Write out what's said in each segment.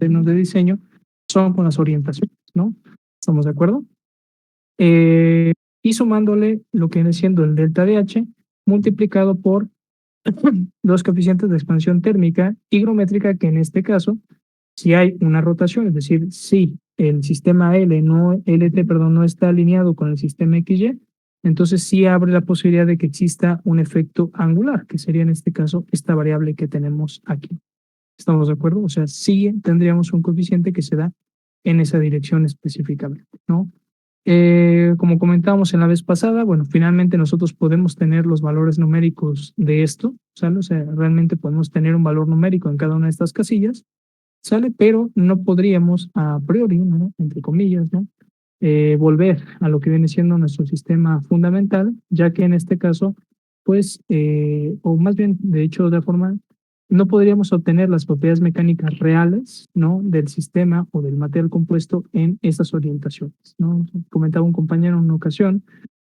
términos de diseño son con las orientaciones, ¿no? ¿Estamos de acuerdo? Y sumándole lo que viene siendo el delta DH multiplicado por los coeficientes de expansión térmica higrométrica, que en este caso, si hay una rotación, es decir, si el sistema LT, perdón, no está alineado con el sistema XY, entonces sí abre la posibilidad de que exista un efecto angular, que sería en este caso esta variable que tenemos aquí. ¿Estamos de acuerdo? O sea, sí tendríamos un coeficiente que se da en esa dirección específicamente, ¿no? Como comentábamos en la vez pasada, bueno, finalmente nosotros podemos tener los valores numéricos de esto, ¿sale? O sea, realmente podemos tener un valor numérico en cada una de estas casillas, ¿sale? Pero no podríamos a priori, ¿no? Entre comillas, ¿no? Volver a lo que viene siendo nuestro sistema fundamental, ya que en este caso, pues, o más bien, de hecho, de forma, no podríamos obtener las propiedades mecánicas reales, ¿no? Del sistema o del material compuesto en estas orientaciones, ¿no? Comentaba un compañero en una ocasión,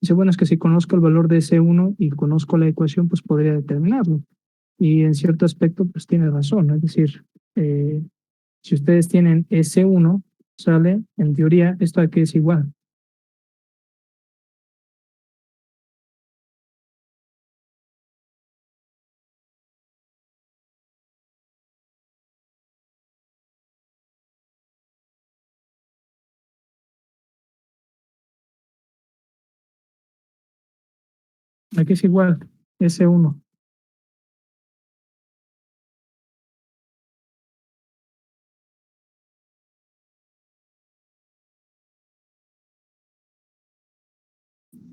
dice, bueno, es que si conozco el valor de S1 y conozco la ecuación, pues podría determinarlo. Y en cierto aspecto, pues tiene razón, ¿no? Es decir, si ustedes tienen S1, sale, en teoría, esto aquí es igual. Aquí es igual, S1.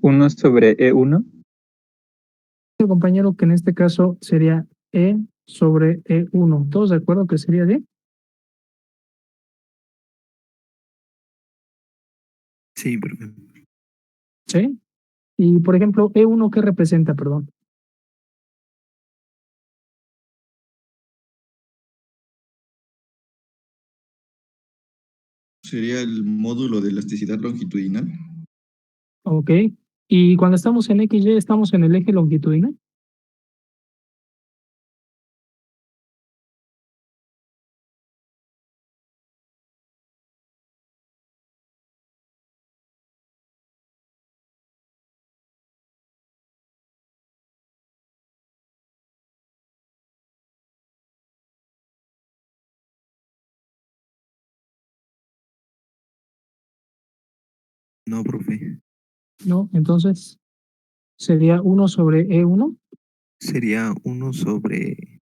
Uno sobre E1. El compañero que en este caso sería E sobre E1. ¿Todos de acuerdo que sería D? Sí, profe. ¿Sí? Y por ejemplo, E1, ¿qué representa, perdón? Sería el módulo de elasticidad longitudinal. Ok. Y cuando estamos en XY, estamos en el eje longitudinal. No, profe. ¿No? Entonces, sería 1 sobre E1. Sería 1 sobre...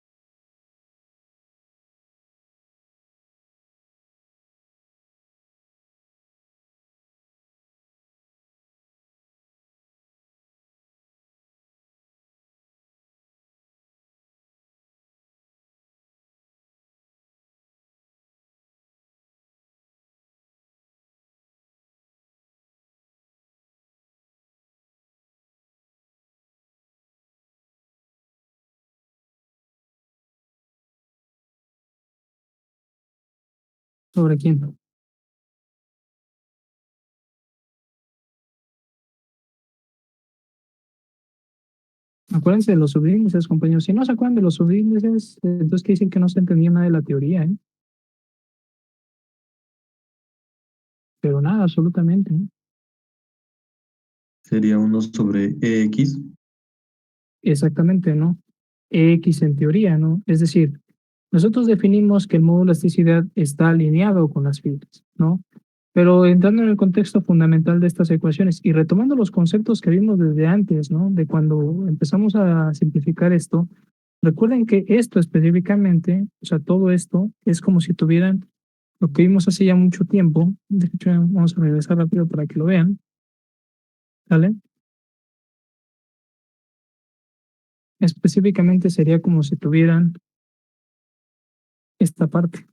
¿Sobre quién? Acuérdense de los subíndices, compañeros. Si no se acuerdan de los subíndices, entonces quiere decir que no se entendía nada de la teoría, ¿eh? Pero nada, absolutamente, ¿eh? Sería 1 sobre EX. Exactamente, ¿no? X en teoría, ¿no? Es decir, nosotros definimos que el módulo de elasticidad está alineado con las fibras, ¿no? Pero entrando en el contexto fundamental de estas ecuaciones y retomando los conceptos que vimos desde antes, ¿no? De cuando empezamos a simplificar esto, recuerden que esto específicamente, o sea, todo esto es como si tuvieran lo que vimos hace ya mucho tiempo. De hecho, vamos a regresar rápido para que lo vean, ¿vale? Específicamente sería como si tuvieran esta parte,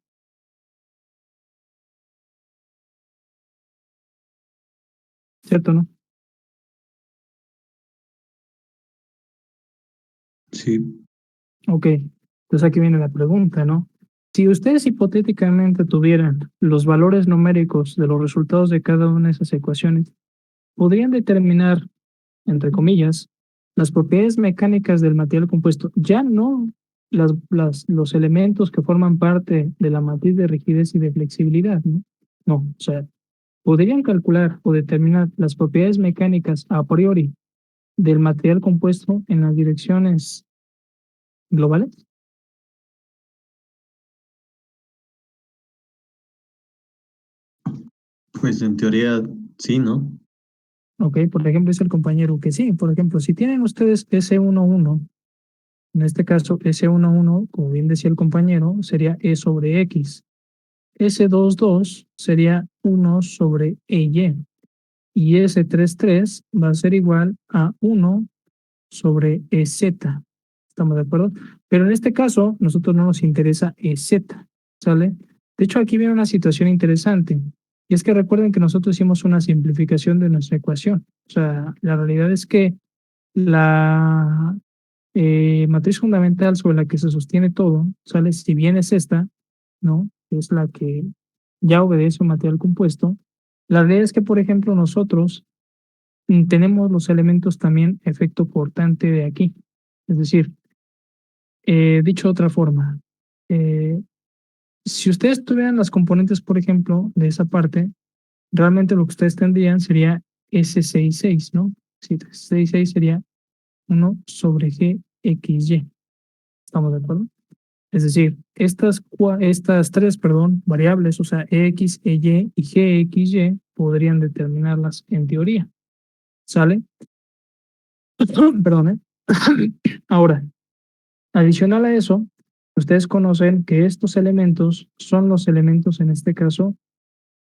¿cierto, no? Sí. Ok, entonces aquí viene la pregunta, ¿no? Si ustedes hipotéticamente tuvieran los valores numéricos de los resultados de cada una de esas ecuaciones, podrían determinar, entre comillas, las propiedades mecánicas del material compuesto, ya no los elementos que forman parte de la matriz de rigidez y de flexibilidad, ¿no? No, o sea, podrían calcular o determinar las propiedades mecánicas a priori del material compuesto en las direcciones globales. Pues en teoría sí, ¿no? Ok, por ejemplo, dice el compañero que sí. Por ejemplo, si tienen ustedes S11, en este caso S11, como bien decía el compañero, sería E sobre X. S22 sería 1 sobre EY. Y S33 va a ser igual a 1 sobre EZ. ¿Estamos de acuerdo? Pero en este caso, nosotros no nos interesa EZ, ¿sale? De hecho, aquí viene una situación interesante. Y es que recuerden que nosotros hicimos una simplificación de nuestra ecuación. O sea, la realidad es que la matriz fundamental sobre la que se sostiene todo, ¿sale? Si bien es esta, ¿no? Es la que ya obedece un material compuesto. La realidad es que, por ejemplo, nosotros tenemos los elementos también efecto cortante de aquí. Es decir, dicho de otra forma, eh, si ustedes tuvieran las componentes, por ejemplo, de esa parte, realmente lo que ustedes tendrían sería S66, ¿no? Sí, S66 sería 1 sobre GXY. ¿Estamos de acuerdo? Es decir, estas tres, perdón, variables, o sea, EX, EY y GXY, podrían determinarlas en teoría. ¿Sale? Perdón, ¿eh? Ahora, adicional a eso, ustedes conocen que estos elementos son los elementos, en este caso,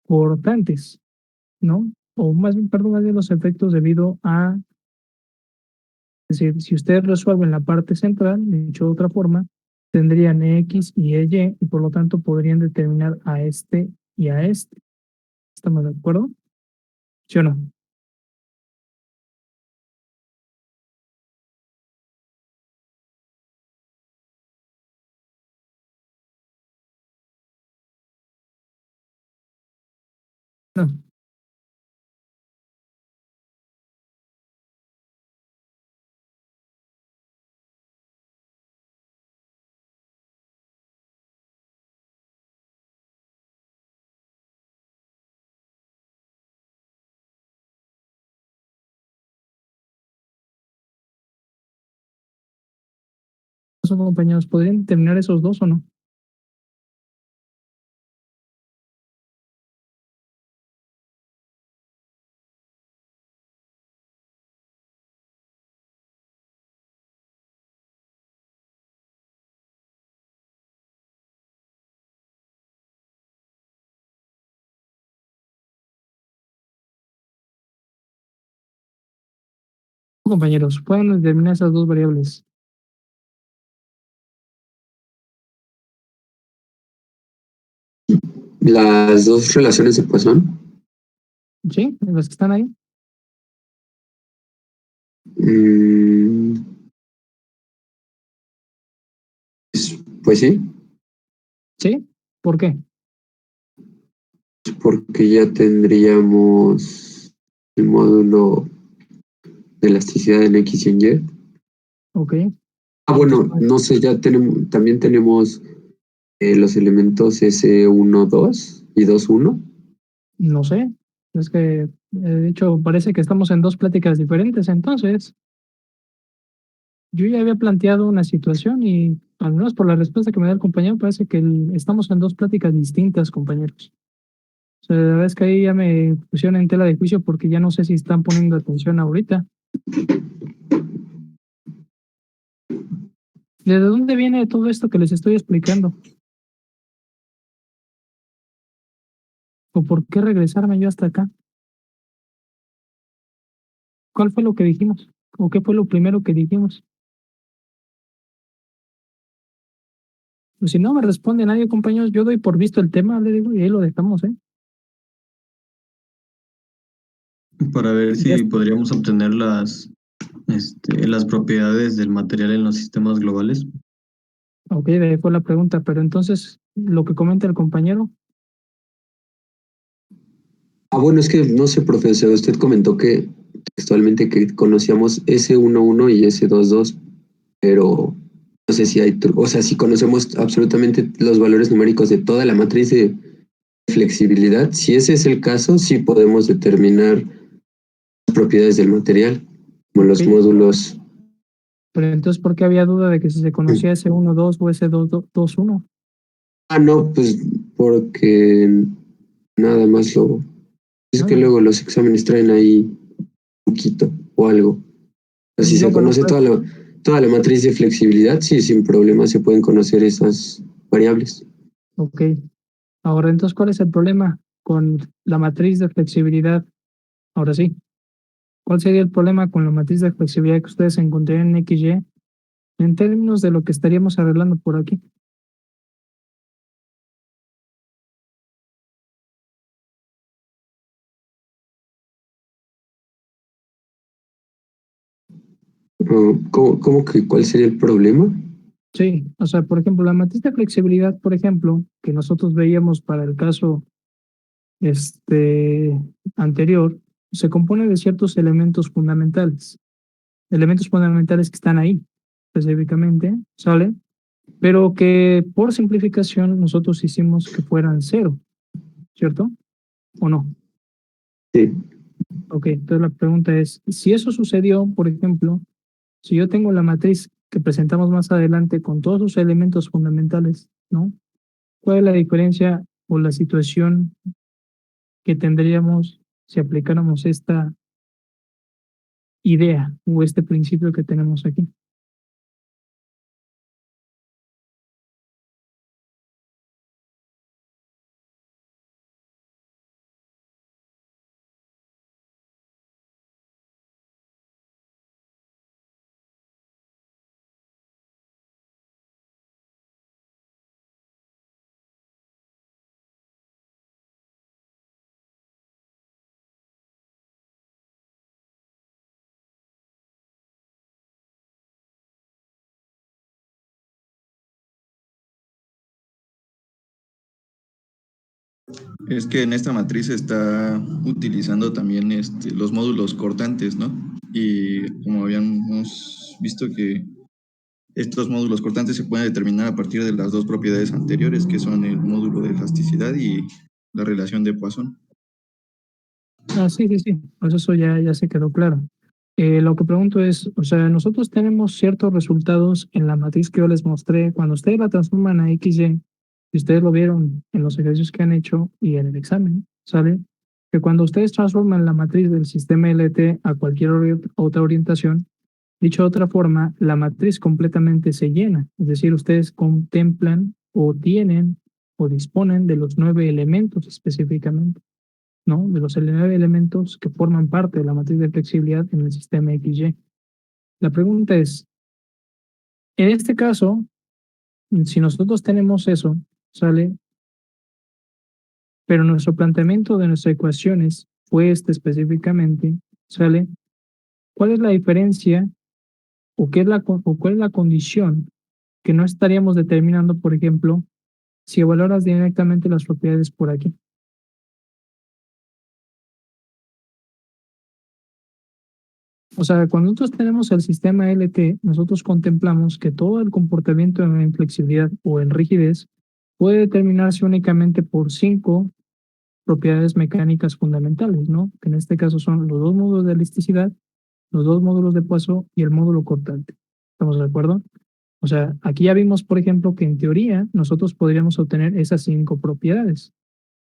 cortantes, ¿no? O más bien, perdón, más bien los efectos debido a, es decir, si ustedes resuelven la parte central, dicho de otra forma, tendrían X y Y y por lo tanto podrían determinar a este y a este. ¿Estamos de acuerdo? ¿Sí o no? No. Son compañeros, ¿podrían determinar esos dos o no? Compañeros, pueden determinar esas dos variables. Las dos relaciones de Poisson. ¿Sí? Las que están ahí. mm, pues sí, ¿Sí? ¿Por qué? porque ya tendríamos el módulo de elasticidad en X y en Y. Ok. Bueno, no sé, ya tenemos, también tenemos los elementos S1, 2 y 2, 1. No sé. Es que, de hecho, parece que estamos en dos pláticas diferentes. Entonces, yo ya había planteado una situación y, al menos por la respuesta que me da el compañero, parece que estamos en dos pláticas distintas, compañeros. O sea, la verdad es que ahí ya me pusieron en tela de juicio porque ya no sé si están poniendo atención ahorita. ¿Desde dónde viene todo esto que les estoy explicando? ¿O por qué regresarme yo hasta acá? ¿Cuál fue lo que dijimos? ¿O qué fue lo primero que dijimos? Pues si no me responde nadie, compañeros, yo doy por visto el tema, le digo, y ahí lo dejamos, ¿eh? Para ver Ya si está. podríamos obtener las propiedades del material en los sistemas globales. Ok, de ahí fue la pregunta, pero entonces, lo que comenta el compañero, Bueno, es que no sé, profesor, usted comentó que textualmente que conocíamos S11 y S22, pero No sé si hay, o sea, si conocemos absolutamente los valores numéricos de toda la matriz de flexibilidad, si ese es el caso, sí podemos determinar las propiedades del material, como los Ok. módulos. Pero entonces, ¿por qué había duda de que si se conocía S12 o S21? Ah, no, pues porque nada más lo... Es que Nada. luego los exámenes traen ahí un poquito o algo. Si No, se bueno, conoce pues, toda la matriz de flexibilidad, sí, sin problema se pueden conocer esas variables. ok. Ahora, entonces, ¿cuál es el problema con la matriz de flexibilidad? Ahora sí, ¿cuál sería el problema con la matriz de flexibilidad que ustedes encontrarían en XY en términos de lo que estaríamos arreglando por aquí? ¿Cómo que cuál sería el problema? Sí, o sea, por ejemplo, la matriz de flexibilidad, por ejemplo, que nosotros veíamos para el caso este, anterior, se compone de ciertos elementos fundamentales que están ahí específicamente, ¿sale? Pero que por simplificación nosotros hicimos que fueran cero, ¿cierto? ¿O no? Sí. Ok, entonces la pregunta es, si eso sucedió, por ejemplo, si yo tengo la matriz que presentamos más adelante con todos sus elementos fundamentales, ¿no? ¿Cuál es la diferencia o la situación que tendríamos si aplicáramos esta idea o este principio que tenemos aquí? Es que en esta matriz se está utilizando también los módulos cortantes, ¿no? Y como habíamos visto que estos módulos cortantes se pueden determinar a partir de las dos propiedades anteriores, que son el módulo de elasticidad y la relación de Poisson. Ah, sí, sí, sí, pues eso ya se quedó claro. Lo que pregunto es, o sea, nosotros tenemos ciertos resultados en la matriz que yo les mostré. Cuando ustedes la transforman a XY, y ustedes lo vieron en los ejercicios que han hecho y en el examen, ¿sabe? Que cuando ustedes transforman la matriz del sistema LT a cualquier otra orientación, dicho de otra forma, la matriz completamente se llena. Es decir, ustedes contemplan o tienen o disponen de los 9 elementos específicamente, ¿no? De los 9 elementos que forman parte de la matriz de flexibilidad en el sistema XY. La pregunta es, en este caso, si nosotros tenemos eso, ¿sale? Pero nuestro planteamiento de nuestras ecuaciones fue este específicamente, ¿sale? ¿Cuál es la diferencia o cuál es la condición que no estaríamos determinando, por ejemplo, si valoras directamente las propiedades por aquí? O sea, cuando nosotros tenemos el sistema LT, nosotros contemplamos que todo el comportamiento en flexibilidad o en rigidez puede determinarse únicamente por 5 propiedades mecánicas fundamentales, ¿no? Que en este caso son los dos módulos de elasticidad, los dos módulos de Poisson y el módulo cortante. ¿Estamos de acuerdo? O sea, aquí ya vimos, por ejemplo, que en teoría nosotros podríamos obtener esas 5 propiedades,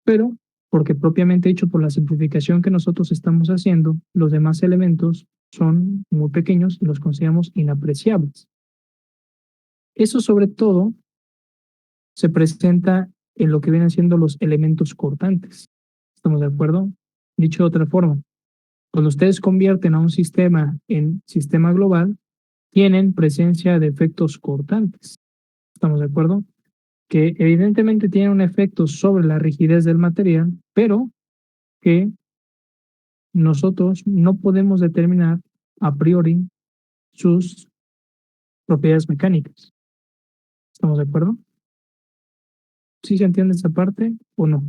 pero porque propiamente dicho por la simplificación que nosotros estamos haciendo, los demás elementos son muy pequeños y los consideramos inapreciables. Eso sobre todo se presenta en lo que vienen siendo los elementos cortantes. ¿Estamos de acuerdo? Dicho de otra forma, cuando ustedes convierten a un sistema en sistema global, tienen presencia de efectos cortantes. ¿Estamos de acuerdo? Que evidentemente tienen un efecto sobre la rigidez del material, pero que nosotros no podemos determinar a priori sus propiedades mecánicas. ¿Estamos de acuerdo? ¿Sí se entiende esa parte o no?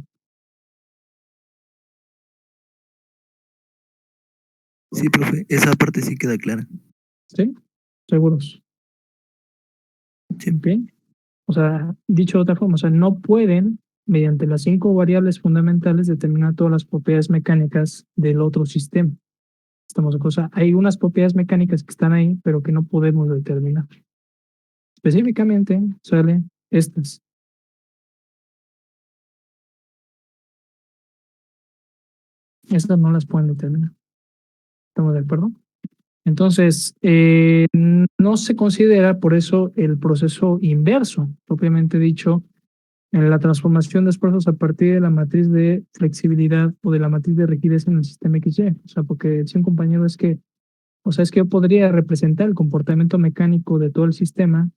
Sí, profe, esa parte sí queda clara. ¿Sí? ¿Seguros? Siempre. O sea, dicho de otra forma, o sea, no pueden, mediante las 5 variables fundamentales, determinar todas las propiedades mecánicas del otro sistema. Estamos de cosa. Hay unas propiedades mecánicas que están ahí, pero que no podemos determinar. Específicamente, salen estas. Estas no las pueden determinar. ¿Estamos de acuerdo? Entonces, no se considera por eso el proceso inverso, propiamente dicho, en la transformación de esfuerzos a partir de la matriz de flexibilidad o de la matriz de rigidez en el sistema XY. O sea, porque decía un compañero es que, o sea, es que yo podría representar el comportamiento mecánico de todo el sistema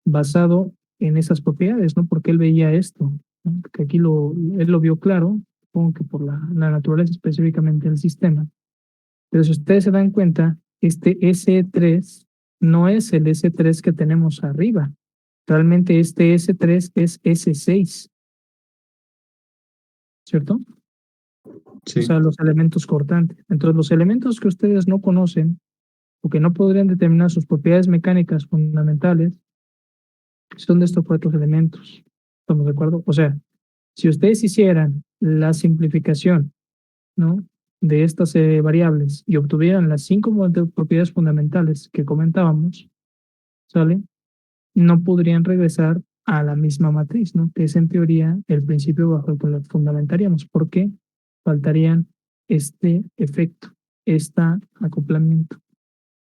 basado en esas propiedades, ¿no? Porque él veía esto, ¿no? Que aquí él lo vio claro, supongo que por la naturaleza específicamente del sistema. Pero si ustedes se dan cuenta, este S3 no es el S3 que tenemos arriba. Realmente este S3 es S6, ¿cierto? Sí. O sea, los elementos cortantes. Entonces, los elementos que ustedes no conocen o que no podrían determinar sus propiedades mecánicas fundamentales son de estos 4 elementos. ¿Estamos de acuerdo? O sea, si ustedes hicieran la simplificación, ¿no?, de estas variables y obtuvieran las 5 propiedades fundamentales que comentábamos, ¿sale? No podrían regresar a la misma matriz, ¿no? Que es en teoría el principio bajo el que lo fundamentaríamos, porque faltarían este efecto, este acoplamiento.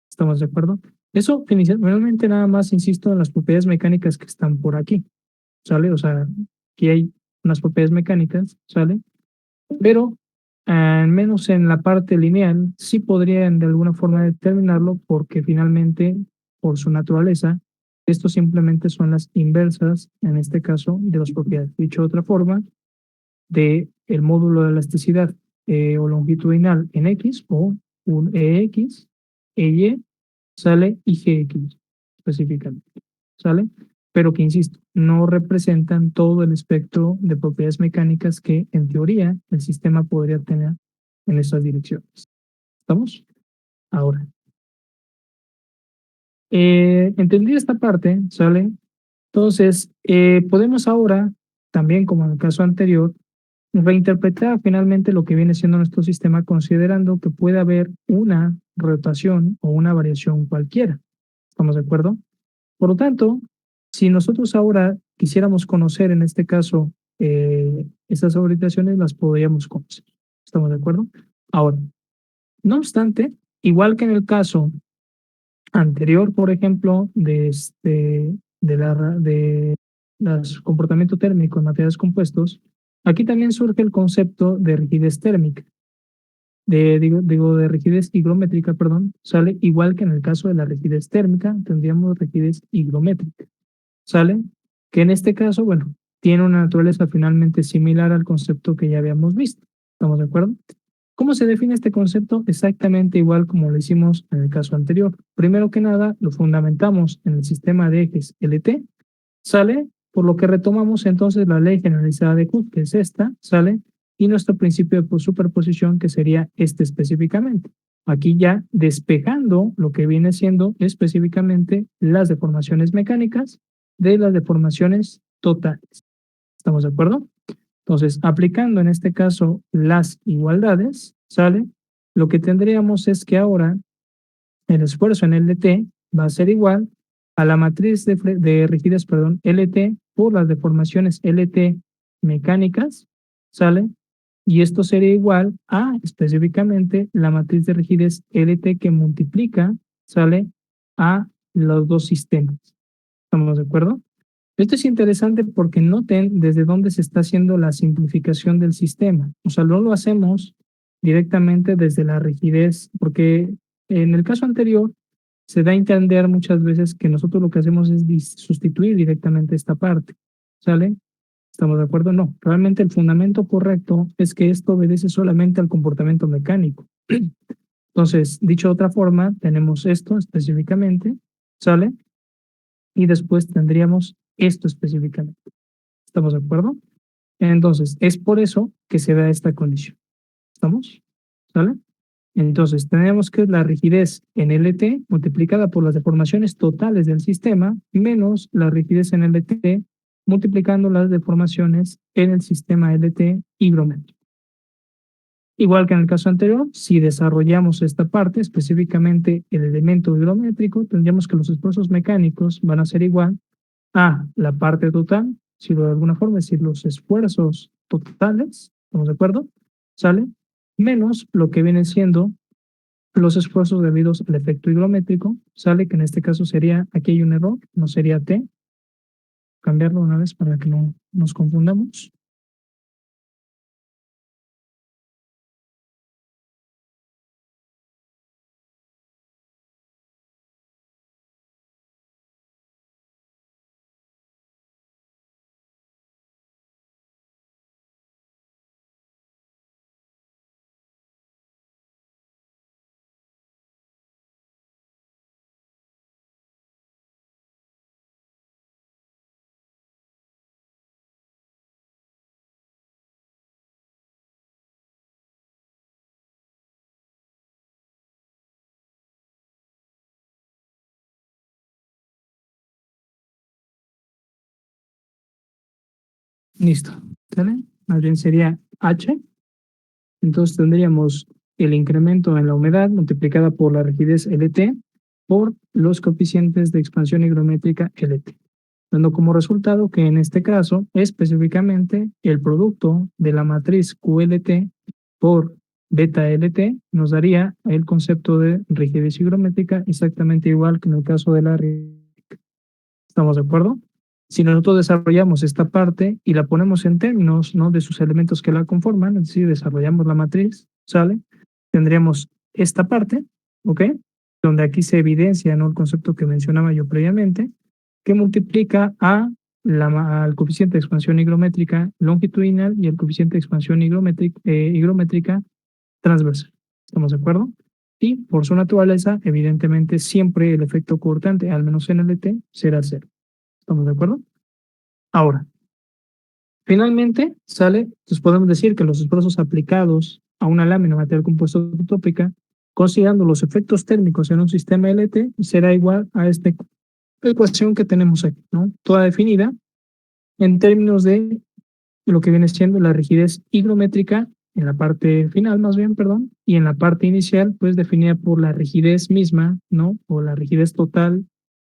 ¿Estamos de acuerdo? Eso finalmente nada más insisto en las propiedades mecánicas que están por aquí, ¿sale? O sea, aquí hay unas propiedades mecánicas, ¿sale? Pero al menos en la parte lineal sí podrían de alguna forma determinarlo porque finalmente, por su naturaleza, esto simplemente son las inversas, en este caso, de las propiedades. Dicho de otra forma, de el módulo de elasticidad o longitudinal en X o un EX, EY, sale y GX específicamente, ¿sale? Pero que, insisto, no representan todo el espectro de propiedades mecánicas que, en teoría, el sistema podría tener en estas direcciones. ¿Estamos? Ahora, entendí esta parte, ¿sale? Entonces, podemos ahora, también como en el caso anterior, reinterpretar finalmente lo que viene siendo nuestro sistema considerando que puede haber una rotación o una variación cualquiera. ¿Estamos de acuerdo? Por lo tanto, si nosotros ahora quisiéramos conocer, en este caso, estas orientaciones, las podríamos conocer. ¿Estamos de acuerdo? Ahora, no obstante, igual que en el caso anterior, por ejemplo, de los comportamiento térmico en materiales compuestos, aquí también surge el concepto de rigidez térmica, de rigidez higrométrica, perdón, sale igual que en el caso de la rigidez térmica, tendríamos rigidez higrométrica, sale, que en este caso, bueno, tiene una naturaleza finalmente similar al concepto que ya habíamos visto. ¿Estamos de acuerdo? ¿Cómo se define este concepto? Exactamente igual como lo hicimos en el caso anterior. Primero que nada, lo fundamentamos en el sistema de ejes LT, ¿sale? Por lo que retomamos entonces la ley generalizada de Hooke, que es esta, ¿sale? Y nuestro principio de superposición, que sería este específicamente. Aquí ya despejando lo que viene siendo específicamente las deformaciones mecánicas de las deformaciones totales. ¿Estamos de acuerdo? Entonces, aplicando en este caso las igualdades, ¿sale? Lo que tendríamos es que ahora el esfuerzo en LT va a ser igual a la matriz de rigidez, perdón, LT por las deformaciones LT mecánicas, ¿sale? Y esto sería igual a específicamente la matriz de rigidez LT que multiplica, ¿sale?, a los dos sistemas. ¿Estamos de acuerdo? Esto es interesante porque noten desde dónde se está haciendo la simplificación del sistema. O sea, no lo hacemos directamente desde la rigidez, porque en el caso anterior se da a entender muchas veces que nosotros lo que hacemos es sustituir directamente esta parte, ¿sale? ¿Estamos de acuerdo? No, realmente el fundamento correcto es que esto obedece solamente al comportamiento mecánico. Entonces, dicho de otra forma, tenemos esto específicamente, ¿sale? Y después tendríamos esto específicamente. ¿Estamos de acuerdo? Entonces, es por eso que se da esta condición. ¿Estamos? ¿Sale? Entonces, tenemos que la rigidez en LT multiplicada por las deformaciones totales del sistema menos la rigidez en LT multiplicando las deformaciones en el sistema LT higrométrico. Igual que en el caso anterior, si desarrollamos esta parte, específicamente el elemento higrométrico, tendríamos que los esfuerzos mecánicos van a ser igual a la parte total, si de alguna forma, es decir, los esfuerzos totales, ¿estamos de acuerdo? ¿Sale? Menos lo que vienen siendo los esfuerzos debidos al efecto higrométrico, ¿sale? Que en este caso sería, aquí hay un error, no sería T, cambiarlo una vez para que no nos confundamos. Listo, ¿sale? Más bien sería H. Entonces tendríamos el incremento en la humedad multiplicada por la rigidez LT por los coeficientes de expansión higrométrica LT, dando como resultado que en este caso específicamente el producto de la matriz QLT por beta LT nos daría el concepto de rigidez higrométrica exactamente igual que en el caso de la rigidez. ¿Estamos de acuerdo? Si nosotros desarrollamos esta parte y la ponemos en términos, ¿no?, de sus elementos que la conforman, es decir, desarrollamos la matriz, ¿sale? Tendríamos esta parte, ¿ok? Donde aquí se evidencia, ¿no?, el concepto que mencionaba yo previamente, que multiplica al coeficiente de expansión higrométrica longitudinal y el coeficiente de expansión higrométrica transversal. ¿Estamos de acuerdo? Y por su naturaleza, evidentemente, siempre el efecto cortante, al menos en LT, será cero. ¿Estamos de acuerdo? Ahora, finalmente sale, entonces podemos decir que los esfuerzos aplicados a una lámina de material compuesto utópica, considerando los efectos térmicos en un sistema LT, será igual a esta ecuación que tenemos aquí, ¿no? Toda definida en términos de lo que viene siendo la rigidez higrométrica en la parte final, más bien, perdón, y en la parte inicial, pues definida por la rigidez misma, ¿no? O la rigidez total,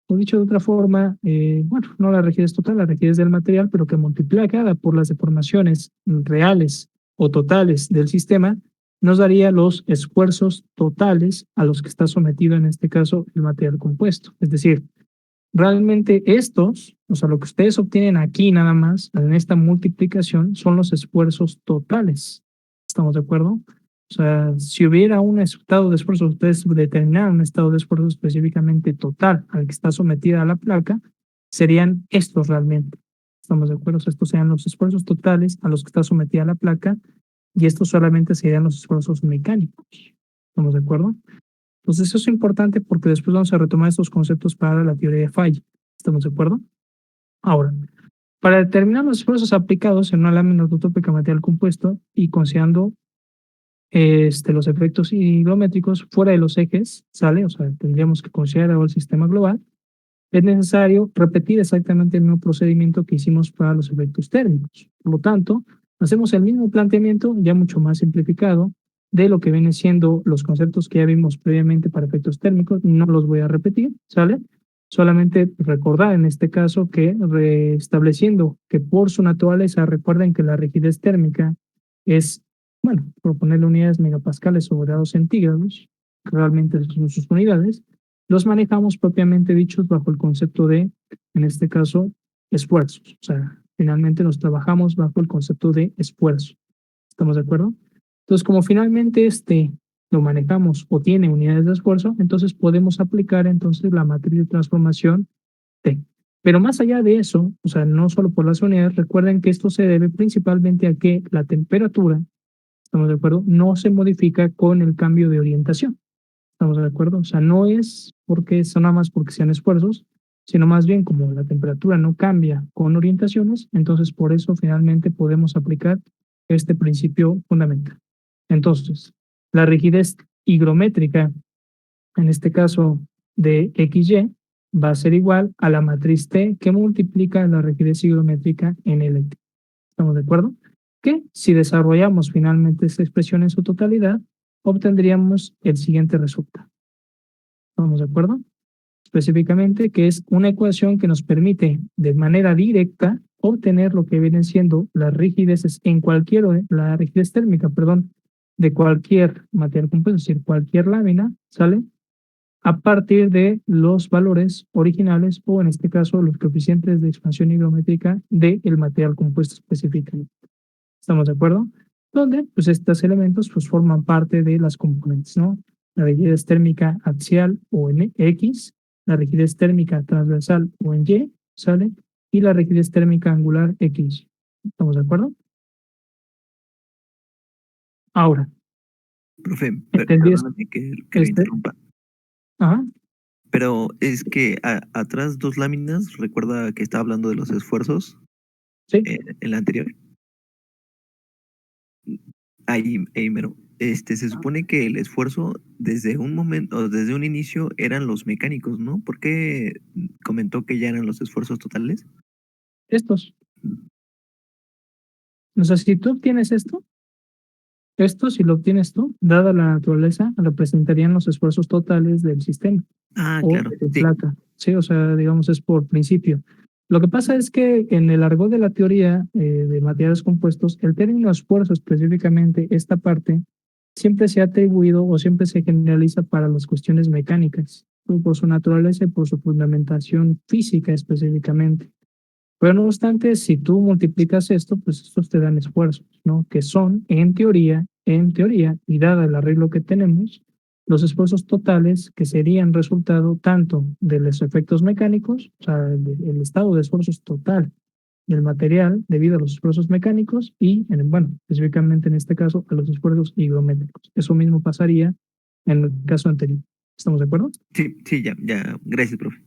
o dicho de otra forma, bueno, no la rigidez total, la rigidez del material, pero que multiplicada por las deformaciones reales o totales del sistema, nos daría los esfuerzos totales a los que está sometido en este caso el material compuesto. Es decir, realmente estos, o sea, lo que ustedes obtienen aquí nada más, en esta multiplicación, son los esfuerzos totales. ¿Estamos de acuerdo? O sea, si hubiera un estado de esfuerzo, ustedes determinaran un estado de esfuerzo específicamente total al que está sometida a la placa, serían estos realmente. ¿Estamos de acuerdo? O sea, estos serían los esfuerzos totales a los que está sometida la placa y estos solamente serían los esfuerzos mecánicos. ¿Estamos de acuerdo? Entonces eso es importante porque después vamos a retomar estos conceptos para la teoría de falla. ¿Estamos de acuerdo? Ahora, para determinar los esfuerzos aplicados en una lámina ortotópica material compuesto y considerando los efectos higrométricos fuera de los ejes, ¿sale? O sea, tendríamos que considerar el sistema global. Es necesario repetir exactamente el mismo procedimiento que hicimos para los efectos térmicos. Por lo tanto, hacemos el mismo planteamiento, ya mucho más simplificado, de lo que vienen siendo los conceptos que ya vimos previamente para efectos térmicos. No los voy a repetir, ¿sale? Solamente recordar en este caso que restableciendo que por su naturaleza, recuerden que la rigidez térmica es, bueno, por ponerle unidades megapascales sobre grados centígrados, que realmente son sus unidades, los manejamos propiamente dichos bajo el concepto de, en este caso, esfuerzos. O sea, finalmente nos trabajamos bajo el concepto de esfuerzo. ¿Estamos de acuerdo? Entonces, como finalmente lo manejamos o tiene unidades de esfuerzo, entonces podemos aplicar entonces la matriz de transformación T. Pero más allá de eso, o sea, no solo por las unidades, recuerden que esto se debe principalmente a que la temperatura, ¿estamos de acuerdo?, no se modifica con el cambio de orientación. ¿Estamos de acuerdo? O sea, no es porque son nada más porque sean esfuerzos, sino más bien como la temperatura no cambia con orientaciones, entonces por eso finalmente podemos aplicar este principio fundamental. Entonces, la rigidez higrométrica, en este caso de XY, va a ser igual a la matriz T que multiplica la rigidez higrométrica en LT. ¿Estamos de acuerdo? Que si desarrollamos finalmente esta expresión en su totalidad, obtendríamos el siguiente resultado. ¿Estamos de acuerdo? Específicamente que es una ecuación que nos permite de manera directa obtener lo que vienen siendo las rigideces en la rigidez térmica, perdón, de cualquier material compuesto, es decir, cualquier lámina, ¿sale? A partir de los valores originales o en este caso los coeficientes de expansión higrométrica del material compuesto específicamente. ¿Estamos de acuerdo? Donde pues estos elementos pues forman parte de las componentes, ¿no? La rigidez térmica axial o en X, la rigidez térmica transversal o en Y, ¿sale? Y la rigidez térmica angular X. ¿Estamos de acuerdo? Ahora, Profe, ¿entendías perdóname que lo este? interrumpa, Ajá, pero es que atrás dos láminas, recuerda que estaba hablando de los esfuerzos sí, en la anterior. Ahí mero. Se supone que el esfuerzo desde un momento, o desde un inicio eran los mecánicos, ¿no? ¿Por qué comentó que ya eran los esfuerzos totales? estos. O sea, si tú obtienes esto si lo obtienes tú, dada la naturaleza, representarían los esfuerzos totales del sistema Ah, o claro, de sí. placa. Sí, o sea, digamos, es por principio. Lo que pasa es que en el argot de la teoría de materiales compuestos, el término esfuerzo específicamente, esta parte, siempre se ha atribuido o siempre se generaliza para las cuestiones mecánicas, por su naturaleza y por su fundamentación física específicamente. Pero no obstante, si tú multiplicas esto, pues estos te dan esfuerzos, ¿no? Que son, en teoría, y dada el arreglo que tenemos, los esfuerzos totales que serían resultado tanto de los efectos mecánicos, o sea, el estado de esfuerzos total del material debido a los esfuerzos mecánicos y, bueno, específicamente en este caso, a los esfuerzos higrométricos. Eso mismo pasaría en el caso anterior. ¿Estamos de acuerdo? Sí, sí, ya. Gracias, profe.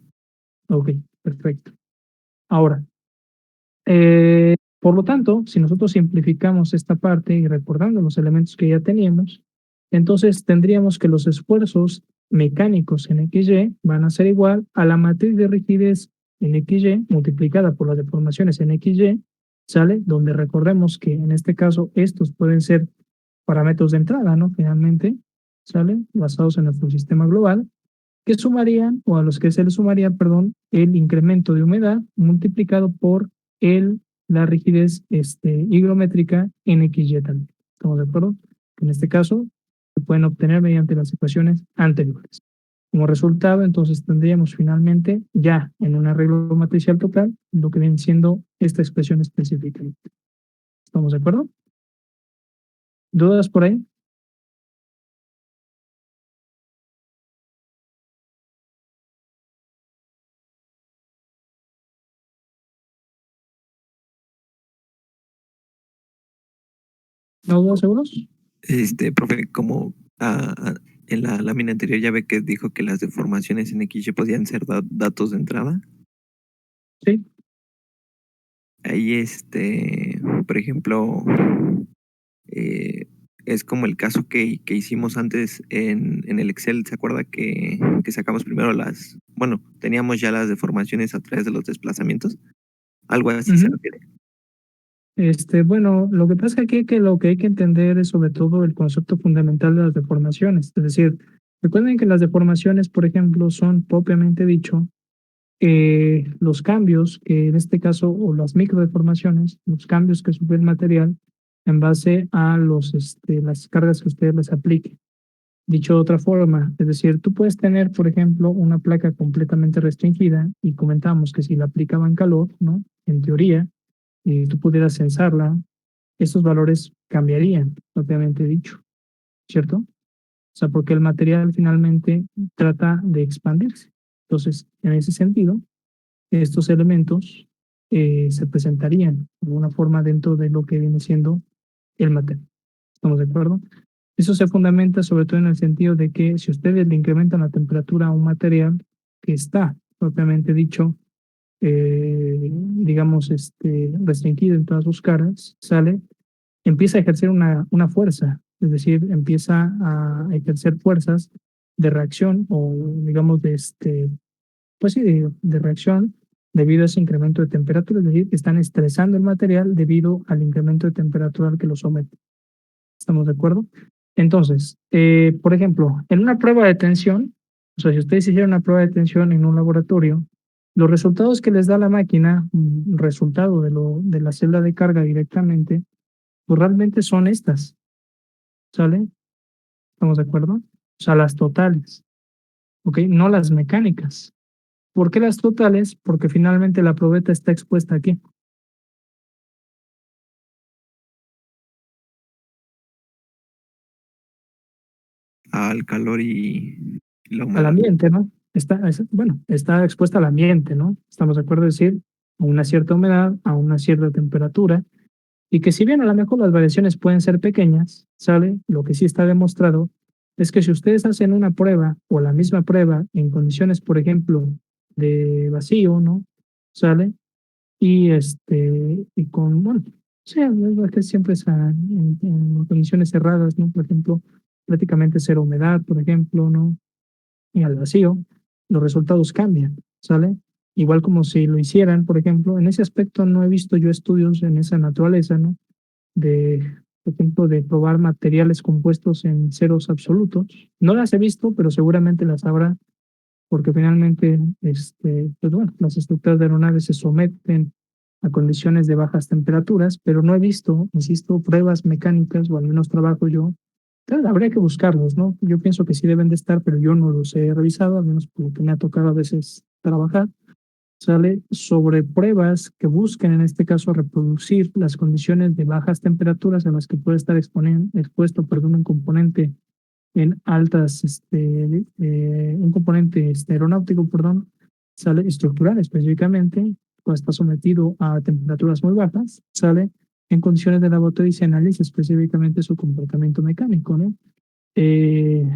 Ok, perfecto. Ahora, por lo tanto, si nosotros simplificamos esta parte y recordando los elementos que ya teníamos, entonces tendríamos que los esfuerzos mecánicos en XY van a ser igual a la matriz de rigidez en XY multiplicada por las deformaciones en XY, ¿sale? Donde recordemos que en este caso estos pueden ser parámetros de entrada, ¿no? Finalmente, ¿sale? Basados en nuestro sistema global, que sumarían, o a los que se les sumaría, perdón, el incremento de humedad multiplicado por la rigidez higrométrica en XY también. ¿Estamos de acuerdo? En este caso, se pueden obtener mediante las ecuaciones anteriores. Como resultado, entonces tendríamos finalmente ya en un arreglo matricial total lo que viene siendo esta expresión específica. ¿Estamos de acuerdo? ¿Dudas por ahí? ¿No dudas seguros? Profe, como en la lámina anterior ya ve que dijo que las deformaciones en XY podían ser datos de entrada. Sí. Ahí, por ejemplo, eh, es como el caso que hicimos antes en el Excel. ¿Se acuerda que sacamos primero bueno, teníamos ya las deformaciones a través de los desplazamientos? Algo así se refiere. Bueno, lo que pasa aquí es que lo que hay que entender es sobre todo el concepto fundamental de las deformaciones. Es decir, recuerden que las deformaciones, por ejemplo, son propiamente dicho los cambios que en este caso, o las microdeformaciones, los cambios que sufre el material en base a las cargas que ustedes les apliquen. Dicho de otra forma, es decir, tú puedes tener, por ejemplo, una placa completamente restringida y comentamos que si la aplicaban calor, ¿no? En teoría, y tú pudieras censarla, estos valores cambiarían, propiamente dicho, ¿cierto? O sea, porque el material finalmente trata de expandirse. Entonces, en ese sentido, estos elementos se presentarían de alguna forma dentro de lo que viene siendo el material. ¿Estamos de acuerdo? Eso se fundamenta sobre todo en el sentido de que si ustedes le incrementan la temperatura a un material que está propiamente dicho digamos, restringido en todas sus caras, sale, empieza a ejercer una fuerza es decir, empieza a ejercer fuerzas de reacción o digamos pues sí, de reacción debido a ese incremento de temperatura, es decir, están estresando el material debido al incremento de temperatura al que lo somete. ¿Estamos de acuerdo? Entonces, por ejemplo, en una prueba de tensión, o sea, si ustedes hicieran una prueba de tensión en un laboratorio, los resultados que les da la máquina, resultado de la celda de carga directamente, pues realmente son estas, ¿sale? ¿Estamos de acuerdo? O sea, las totales, ¿ok? No las mecánicas. ¿Por qué las totales? Porque finalmente la probeta está expuesta aquí. Al calor y la Al humedad. ambiente, ¿no? Bueno, está expuesta al ambiente, ¿no? Estamos de acuerdo en decir, a una cierta humedad, a una cierta temperatura, y que si bien a lo mejor las variaciones pueden ser pequeñas, ¿sale? Lo que sí está demostrado es que si ustedes hacen una prueba o la misma prueba en condiciones, por ejemplo, de vacío, ¿no? ¿Sale? Y con, bueno, sí, es que siempre es en condiciones cerradas, ¿no? Por ejemplo, prácticamente cero humedad, por ejemplo, ¿no? Y al vacío, los resultados cambian, ¿sale? Igual como si lo hicieran, por ejemplo, en ese aspecto no he visto yo estudios en esa naturaleza, ¿no? De, por ejemplo, de probar materiales compuestos en ceros absolutos. No las he visto, pero seguramente las habrá, porque finalmente, pues bueno, las estructuras de aeronaves se someten a condiciones de bajas temperaturas, pero no he visto, insisto, pruebas mecánicas, o al menos trabajo yo. Claro, habría que buscarlos, ¿no? Yo pienso que sí deben de estar, pero yo no los he revisado, al menos por lo que me ha tocado a veces trabajar. Sale sobre pruebas que busquen, en este caso, reproducir las condiciones de bajas temperaturas en las que puede estar expuesto, perdón, un componente en altas, un componente aeronáutico, perdón, sale estructural específicamente, pues está sometido a temperaturas muy bajas, sale en condiciones de laboratorio y se analiza específicamente su comportamiento mecánico, ¿no? Eh,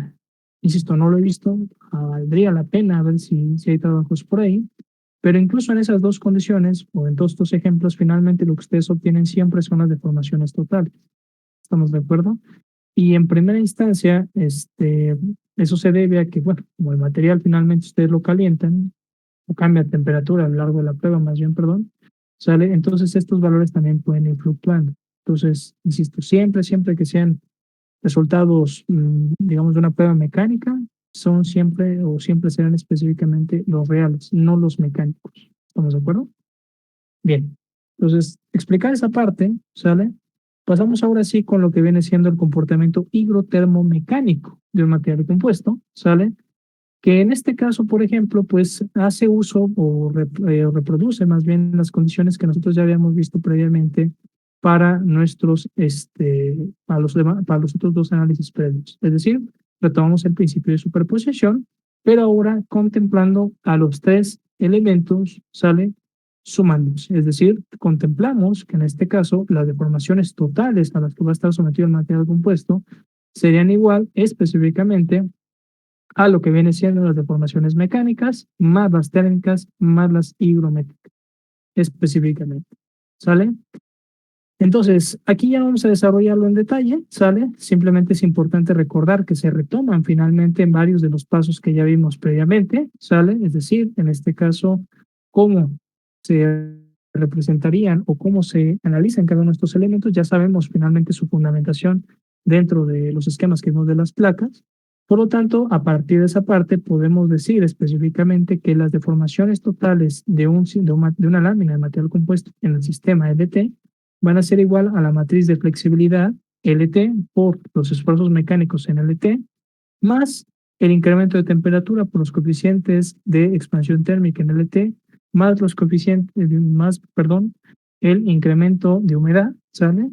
Insisto, no lo he visto, valdría la pena ver si hay trabajos por ahí, pero incluso en esas dos condiciones, o en todos estos ejemplos, finalmente lo que ustedes obtienen siempre son las deformaciones totales. ¿Estamos de acuerdo? Y en primera instancia, eso se debe a que, bueno, como el material finalmente ustedes lo calientan o cambia de temperatura a lo largo de la prueba, más bien, perdón, sale, entonces estos valores también pueden ir fluctuando. Entonces, insisto, siempre que sean resultados, digamos, de una prueba mecánica, son siempre o siempre serán específicamente los reales, no los mecánicos. ¿Estamos de acuerdo? Bien. Entonces, explicar esa parte, ¿sale? Pasamos ahora sí con lo que viene siendo el comportamiento higrotermomecánico de un material compuesto, ¿sale? Que en este caso, por ejemplo, pues hace uso o reproduce más bien las condiciones que nosotros ya habíamos visto previamente para para los otros dos análisis previos. Es decir, retomamos el principio de superposición, pero ahora contemplando a los tres elementos, ¿sale? Sumándose. Es decir, contemplamos que en este caso las deformaciones totales a las que va a estar sometido el material compuesto serían igual específicamente a lo que viene siendo las deformaciones mecánicas, más las térmicas, más las higrométricas, específicamente. ¿Sale? Entonces, aquí ya vamos a desarrollarlo en detalle, ¿sale? Simplemente es importante recordar que se retoman finalmente en varios de los pasos que ya vimos previamente, ¿sale? Es decir, en este caso, cómo se representarían o cómo se analizan cada uno de estos elementos, ya sabemos finalmente su fundamentación dentro de los esquemas que vimos de las placas. Por lo tanto, a partir de esa parte podemos decir específicamente que las deformaciones totales de una lámina de material compuesto en el sistema LT van a ser igual a la matriz de flexibilidad LT por los esfuerzos mecánicos en LT, más el incremento de temperatura por los coeficientes de expansión térmica en LT, más los coeficientes, perdón, el incremento de humedad, ¿sale?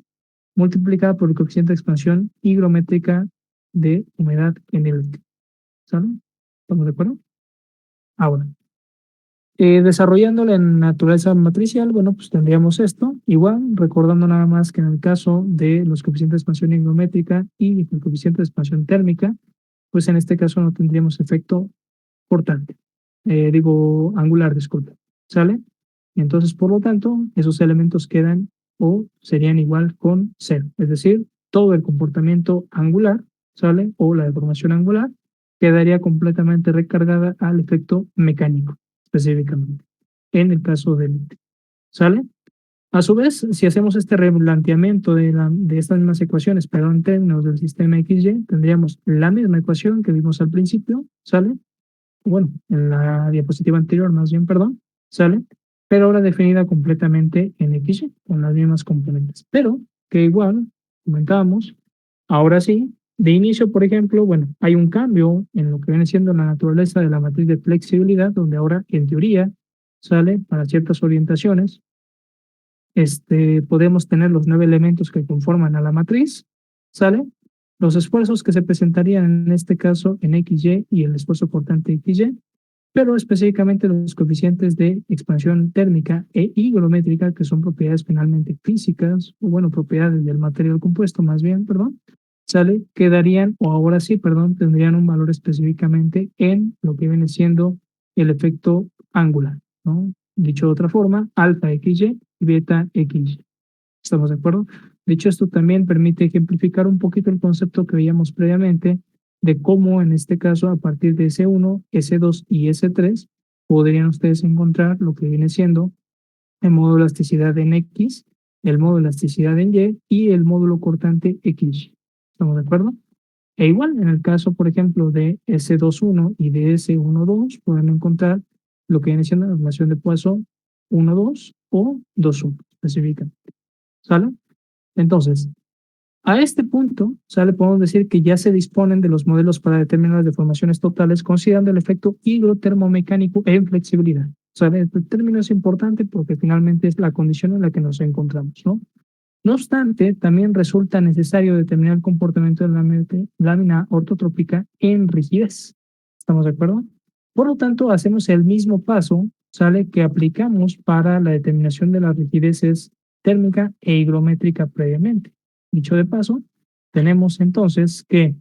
Multiplicada por el coeficiente de expansión higrométrica de humedad en LT, ¿sale? ¿Estamos de acuerdo? Ahora, desarrollando la naturaleza matricial, bueno, pues tendríamos esto, igual, recordando nada más que en el caso de los coeficientes de expansión higrométrica y el coeficiente de expansión térmica, pues en este caso no tendríamos efecto portante, angular, disculpe, ¿sale? Entonces, por lo tanto, esos elementos quedan o serían igual con cero, es decir, todo el comportamiento angular, ¿sale? O la deformación angular quedaría completamente recargada al efecto mecánico, específicamente, en el caso del LT, ¿sale? A su vez, si hacemos este replanteamiento de estas mismas ecuaciones, pero en términos del sistema XY, tendríamos la misma ecuación que vimos al principio, ¿sale? Bueno, en la diapositiva anterior, más bien, perdón, ¿sale? Pero ahora definida completamente en XY, con las mismas componentes. Pero que igual, comentábamos, ahora sí, de inicio, por ejemplo, bueno, hay un cambio en lo que viene siendo la naturaleza de la matriz de flexibilidad, donde ahora, en teoría, ¿sale? Para ciertas orientaciones, podemos tener los 9 elementos que conforman a la matriz, ¿sale? Los esfuerzos que se presentarían en este caso en XY y el esfuerzo cortante XY, pero específicamente los coeficientes de expansión térmica e higrométrica, que son propiedades finalmente físicas, o bueno, propiedades del material compuesto, más bien, perdón, ¿sale? Quedarían, o ahora sí, perdón, tendrían un valor específicamente en lo que viene siendo el efecto angular, ¿no? Dicho de otra forma, alfa XY y beta XY. ¿Estamos de acuerdo? De hecho, esto también permite ejemplificar un poquito el concepto que veíamos previamente de cómo, en este caso, a partir de S1, S2 y S3, podrían ustedes encontrar lo que viene siendo el módulo de elasticidad en X, el módulo de elasticidad en Y y el módulo cortante X. ¿Estamos de acuerdo? E igual, en el caso, por ejemplo, de S21 y de S12, pueden encontrar lo que viene siendo la relación de Poisson 1,2 o 2,1 específicamente. ¿Sale? Entonces, a este punto, ¿sale? Podemos decir que ya se disponen de los modelos para determinar las deformaciones totales, considerando el efecto hidrotermomecánico en flexibilidad. ¿Sale? Este término es importante porque finalmente es la condición en la que nos encontramos, ¿no? No obstante, también resulta necesario determinar el comportamiento de la lámina ortotrópica en rigidez. ¿Estamos de acuerdo? Por lo tanto, hacemos el mismo paso, ¿sale? Que aplicamos para la determinación de las rigideces térmica e higrométrica previamente. Dicho de paso, tenemos entonces que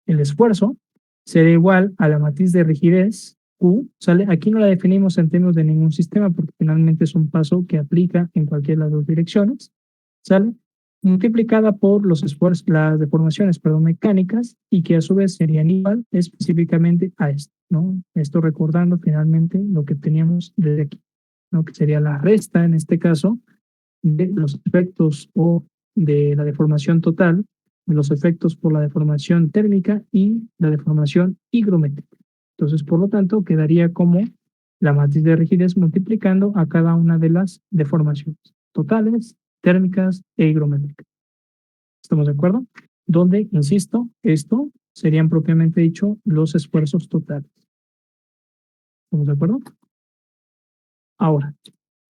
el esfuerzo será igual a la matriz de rigidez Q, ¿sale? Aquí no la definimos en términos de ningún sistema porque finalmente es un paso que aplica en cualquiera de las dos direcciones, ¿sale? Multiplicada por los esfuerzos, las deformaciones, perdón, mecánicas y que a su vez serían igual específicamente a esto, ¿no? Esto recordando finalmente lo que teníamos desde aquí, ¿no? Que sería la resta en este caso de los efectos o de la deformación total, de los efectos por la deformación térmica y la deformación higrométrica. Entonces, por lo tanto, quedaría como la matriz de rigidez multiplicando a cada una de las deformaciones totales, térmicas e higrométricas. ¿Estamos de acuerdo? Donde, insisto, esto serían propiamente dicho los esfuerzos totales. ¿Estamos de acuerdo? Ahora,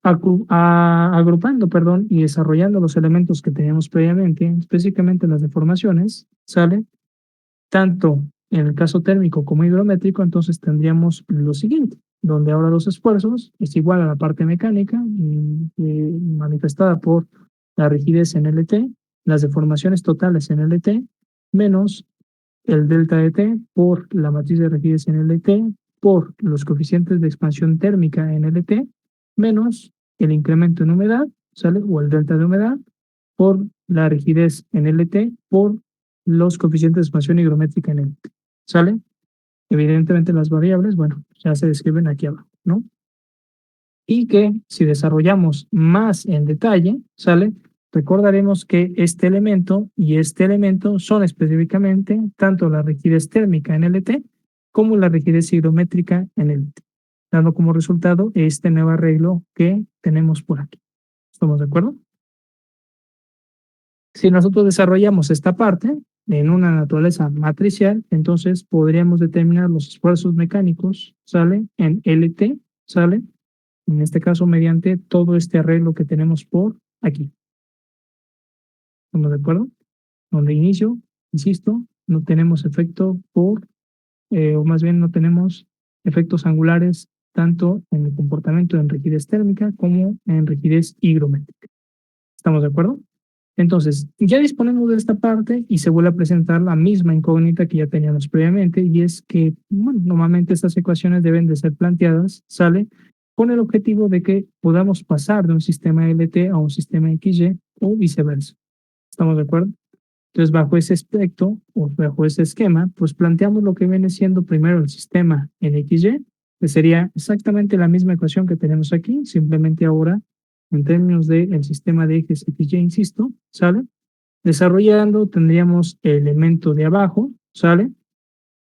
agrupando, perdón, y desarrollando los elementos que teníamos previamente, específicamente las deformaciones, ¿sale? Tanto en el caso térmico como higrométrico, entonces tendríamos lo siguiente, donde ahora los esfuerzos es igual a la parte mecánica manifestada por la rigidez en LT, las deformaciones totales en LT, menos el delta de T por la matriz de rigidez en LT, por los coeficientes de expansión térmica en LT, menos el incremento en humedad, ¿sale? O el delta de humedad, por la rigidez en LT, por los coeficientes de expansión higrométrica en LT, ¿sale? Evidentemente las variables, bueno, ya se describen aquí abajo, ¿no? Y que si desarrollamos más en detalle, ¿sale? Recordaremos que este elemento y este elemento son específicamente tanto la rigidez térmica en LT como la rigidez higrométrica en LT, dando como resultado este nuevo arreglo que tenemos por aquí. ¿Estamos de acuerdo? Si nosotros desarrollamos esta parte en una naturaleza matricial, entonces podríamos determinar los esfuerzos mecánicos, ¿sale? En LT, ¿sale? En este caso mediante todo este arreglo que tenemos por aquí. ¿Estamos de acuerdo? Donde inicio, insisto, no tenemos efecto por, o más bien no tenemos efectos angulares tanto en el comportamiento en rigidez térmica como en rigidez higrométrica. ¿Estamos de acuerdo? Entonces, ya disponemos de esta parte y se vuelve a presentar la misma incógnita que ya teníamos previamente, y es que, bueno, normalmente estas ecuaciones deben de ser planteadas, ¿sale? Con el objetivo de que podamos pasar de un sistema LT a un sistema XY o viceversa. ¿Estamos de acuerdo? Entonces, bajo ese aspecto o bajo ese esquema, pues planteamos lo que viene siendo primero el sistema en XY, que sería exactamente la misma ecuación que tenemos aquí, simplemente ahora en términos del sistema de ejes XY, insisto, ¿sale? Desarrollando tendríamos el elemento de abajo, ¿sale?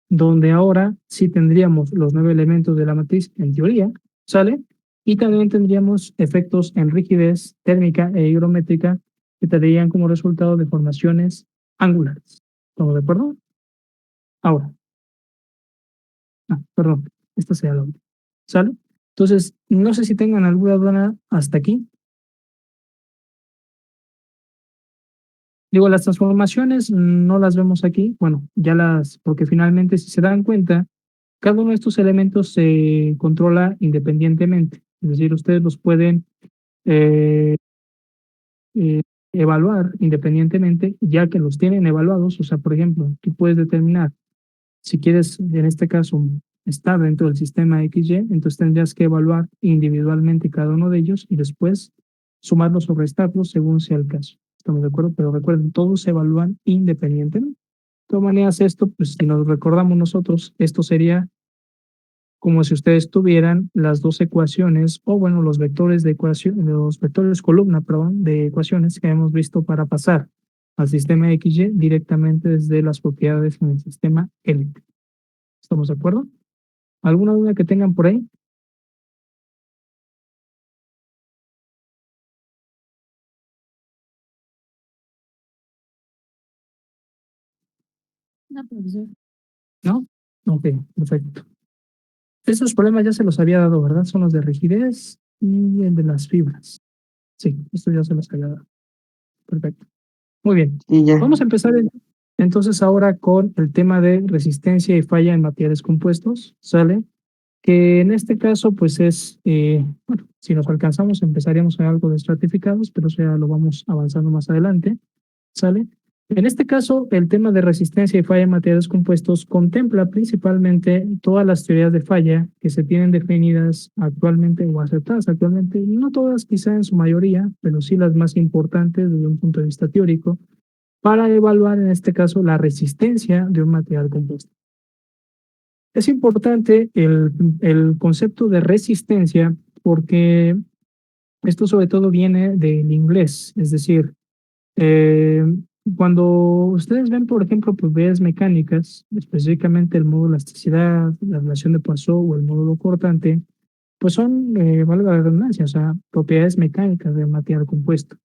Donde ahora sí tendríamos los 9 elementos de la matriz en teoría, ¿sale? Y también tendríamos efectos en rigidez térmica e higrométrica que traerían como resultado deformaciones angulares. ¿Estamos de acuerdo? Ahora, perdón, esta sería la última. ¿Sale? Entonces, no sé si tengan alguna duda hasta aquí. Digo, las transformaciones no las vemos aquí, bueno, porque finalmente si se dan cuenta, cada uno de estos elementos se controla independientemente, es decir, ustedes los pueden eh, eh, evaluar independientemente, ya que los tienen evaluados, o sea, por ejemplo, tú puedes determinar si quieres, en este caso, estar dentro del sistema XY, entonces tendrías que evaluar individualmente cada uno de ellos y después sumarlos o restarlos según sea el caso. ¿Estamos de acuerdo? Pero recuerden, todos se evalúan independientemente. De todas maneras, esto, pues si nos recordamos nosotros, esto sería como si ustedes tuvieran las dos ecuaciones, o bueno, los vectores de ecuación, los vectores columna, perdón, de ecuaciones que hemos visto para pasar al sistema XY directamente desde las propiedades en el sistema élite. ¿Estamos de acuerdo? ¿Alguna duda que tengan por ahí? No, profesor. ¿No? Ok, perfecto. Estos problemas ya se los había dado, ¿verdad? Son los de rigidez y el de las fibras. Sí, esto ya se los había dado. Perfecto. Muy bien. Y ya. Vamos a empezar entonces ahora con el tema de resistencia y falla en materiales compuestos, ¿sale? Que en este caso pues es, bueno, si nos alcanzamos empezaríamos a algo de estratificados, pero eso ya lo vamos avanzando más adelante, ¿sale? En este caso, el tema de resistencia y falla en materiales compuestos contempla principalmente todas las teorías de falla que se tienen definidas actualmente o aceptadas actualmente, no todas quizá en su mayoría, pero sí las más importantes desde un punto de vista teórico, para evaluar en este caso la resistencia de un material compuesto. Es importante el concepto de resistencia porque esto sobre todo viene del inglés, es decir, eh, cuando ustedes ven, por ejemplo, propiedades mecánicas, específicamente el módulo elasticidad, la relación de Poisson o el módulo cortante, pues son, valga la redundancia, o sea, propiedades mecánicas del material compuesto.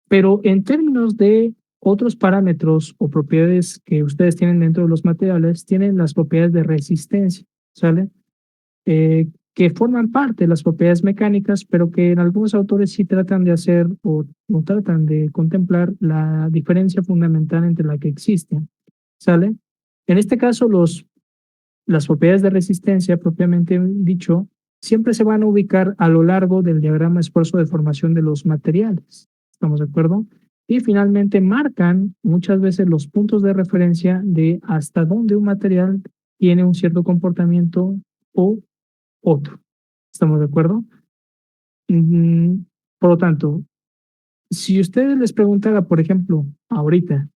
Pero en términos de otros parámetros o propiedades que ustedes tienen dentro de los materiales, tienen las propiedades de resistencia, ¿sale? Que forman parte de las propiedades mecánicas, pero que en algunos autores sí tratan de hacer o tratan de contemplar la diferencia fundamental entre la que existen, ¿sale? En este caso, las propiedades de resistencia, propiamente dicho, siempre se van a ubicar a lo largo del diagrama esfuerzo de formación de los materiales. ¿Estamos de acuerdo? Y finalmente marcan muchas veces los puntos de referencia de hasta dónde un material tiene un cierto comportamiento o otro. ¿Estamos de acuerdo? Mm, Por lo tanto, si ustedes les preguntara, por ejemplo, ahorita,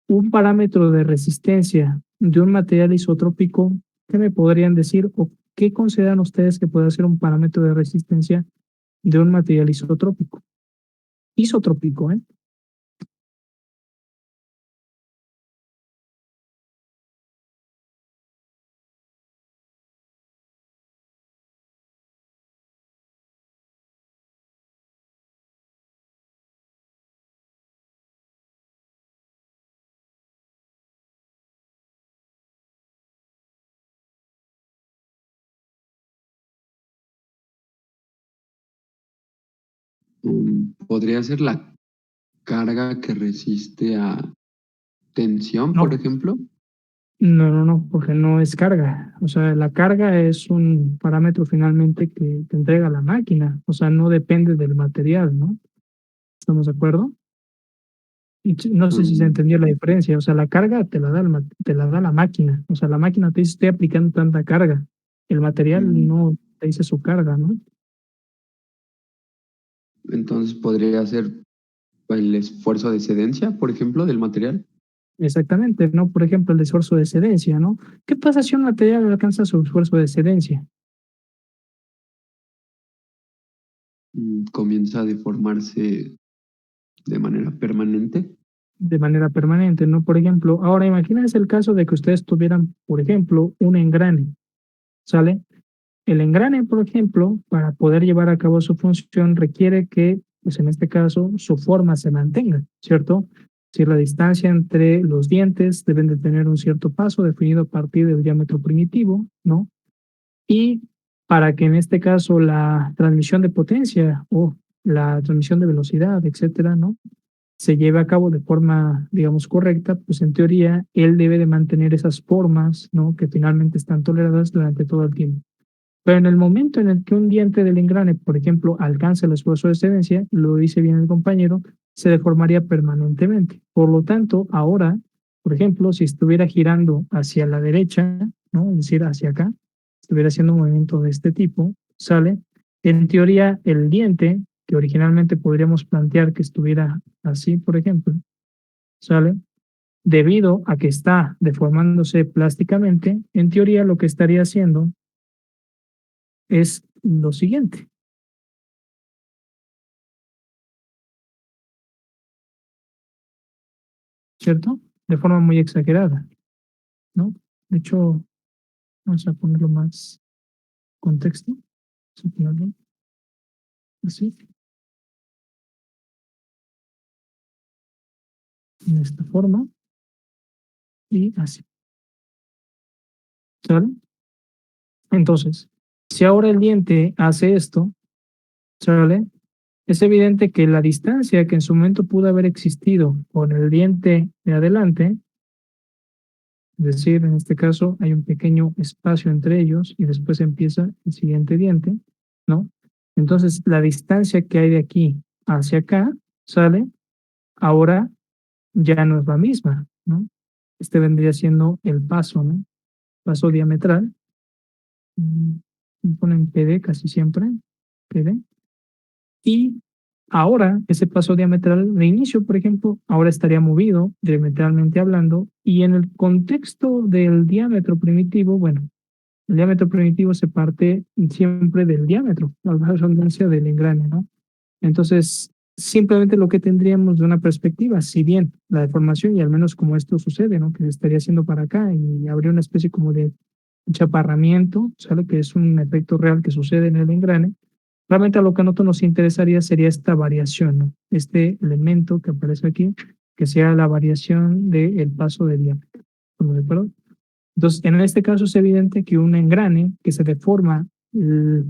un parámetro de resistencia de un material isotrópico, ¿qué me podrían decir o qué consideran ustedes que puede ser un parámetro de resistencia de un material isotrópico? Isotrópico, ¿eh? Podría ser la carga que resiste a tensión, por No, ejemplo. no, porque no es carga. O sea, la carga es un parámetro finalmente que te entrega la máquina. O sea, no depende del material, ¿no? ¿Estamos de acuerdo? Y no sé si se Mm, entendió la diferencia. O sea, la carga te la da, te la da la máquina. O sea, la máquina te dice, estoy aplicando tanta carga. El material mm, no te dice su carga, ¿no? Entonces podría ser el esfuerzo de excedencia, por ejemplo, del material. Exactamente, ¿no? Por ejemplo, el esfuerzo de excedencia, ¿no? ¿Qué pasa si un material alcanza su esfuerzo de excedencia? Comienza a deformarse de manera permanente. De manera permanente, ¿no? Por ejemplo, ahora imagínense el caso de que ustedes tuvieran, por ejemplo, un engrane, ¿sale? El engrane, por ejemplo, para poder llevar a cabo su función requiere que, pues en este caso, su forma se mantenga, ¿cierto? Si la distancia entre los dientes deben de tener un cierto paso definido a partir del diámetro primitivo, ¿no? Y para que en este caso la transmisión de potencia o la transmisión de velocidad, etcétera, ¿no? Se lleve a cabo de forma, digamos, correcta, pues en teoría él debe de mantener esas formas, ¿no? Que finalmente están toleradas durante todo el tiempo. Pero en el momento en el que un diente del engrane, por ejemplo, alcanza el esfuerzo de excedencia, lo dice bien el compañero, se deformaría permanentemente. Por lo tanto, ahora, por ejemplo, si estuviera girando hacia la derecha, ¿no? Es decir, hacia acá, estuviera haciendo un movimiento de este tipo, ¿sale? En teoría, el diente, que originalmente podríamos plantear que estuviera así, por ejemplo, ¿sale? Debido a que está deformándose plásticamente, en teoría lo que estaría haciendo es lo siguiente. ¿Cierto? De forma muy exagerada, ¿no? De hecho, vamos a ponerlo más contexto. Vamos a ponerlo así, en esta forma y así. ¿Sale? Entonces, si ahora el diente hace esto, ¿sale? Es evidente que la distancia que en su momento pudo haber existido con el diente de adelante, es decir, en este caso hay un pequeño espacio entre ellos y después empieza el siguiente diente, ¿no? Entonces, la distancia que hay de aquí hacia acá, ¿sale? Ahora ya no es la misma, ¿no? Este vendría siendo el paso, ¿no? Paso diametral. Ponen PD casi siempre, PD. Y ahora ese paso diametral de inicio, por ejemplo, ahora estaría movido diametralmente hablando y en el contexto del diámetro primitivo, bueno, el diámetro primitivo se parte siempre del diámetro, la redundancia del engrane, ¿no? Entonces, simplemente lo que tendríamos de una perspectiva, si bien la deformación, y al menos como esto sucede, ¿no? Que se estaría haciendo para acá y habría una especie como de chaparramiento, ¿sale? Que es un efecto real que sucede en el engrane. Realmente a lo que a nosotros nos interesaría sería esta variación, ¿no? Este elemento que aparece aquí, que sea la variación del paso de diámetro. ¿Estamos de acuerdo? Entonces, en este caso es evidente que un engrane que se deforma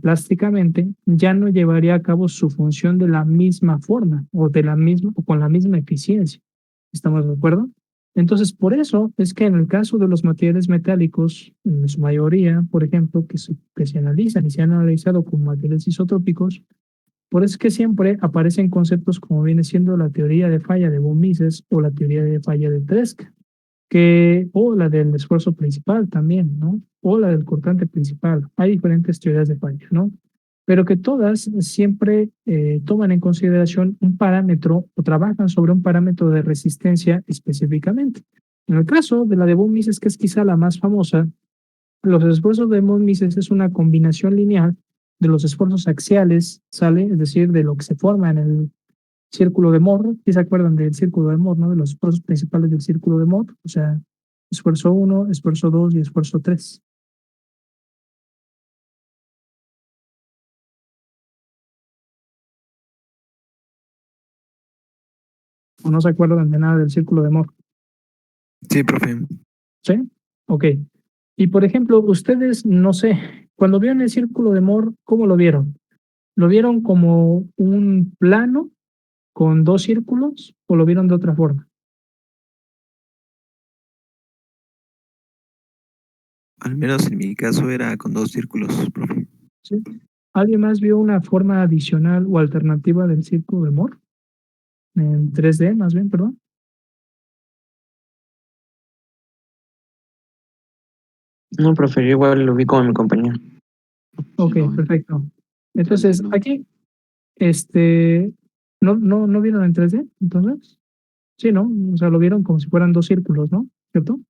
plásticamente ya no llevaría a cabo su función de la misma forma o de la misma o con la misma eficiencia. ¿Estamos de acuerdo? Entonces, por eso es que en el caso de los materiales metálicos, en su mayoría, por ejemplo, que se analizan y se han analizado como materiales isotrópicos, por eso es que siempre aparecen conceptos como viene siendo la teoría de falla de von Mises o la teoría de falla de Tresca o la del esfuerzo principal también, ¿no? O la del cortante principal. Hay diferentes teorías de falla, ¿no? Pero que todas siempre toman en consideración un parámetro o trabajan sobre un parámetro de resistencia específicamente. En el caso de la de von Mises, que es quizá la más famosa, los esfuerzos de von Mises es una combinación lineal de los esfuerzos axiales, ¿sale? Es decir, de lo que se forma en el círculo de Mohr, si se acuerdan del círculo de Mohr, ¿no? De los esfuerzos principales del círculo de Mohr, o sea, esfuerzo 1, esfuerzo 2 y esfuerzo 3. ¿O no se acuerdan de nada del círculo de Mohr? Sí, profe. ¿Sí? Ok. Y por ejemplo, ustedes, no sé, cuando vieron el círculo de Mohr, ¿cómo lo vieron? ¿Lo vieron como un plano con dos círculos o lo vieron de otra forma? Al menos en mi caso era con dos círculos, profe. ¿Sí? ¿Alguien más vio una forma adicional o alternativa del círculo de Mohr? En 3D, más bien, perdón. No, profe, yo igual lo vi con mi compañero. Ok, Sí, no, perfecto. ya Entonces, entiendo. aquí, este, ¿No vieron en 3D? Entonces, sí, ¿no? O sea, lo vieron como si fueran dos círculos, ¿no? ¿Cierto?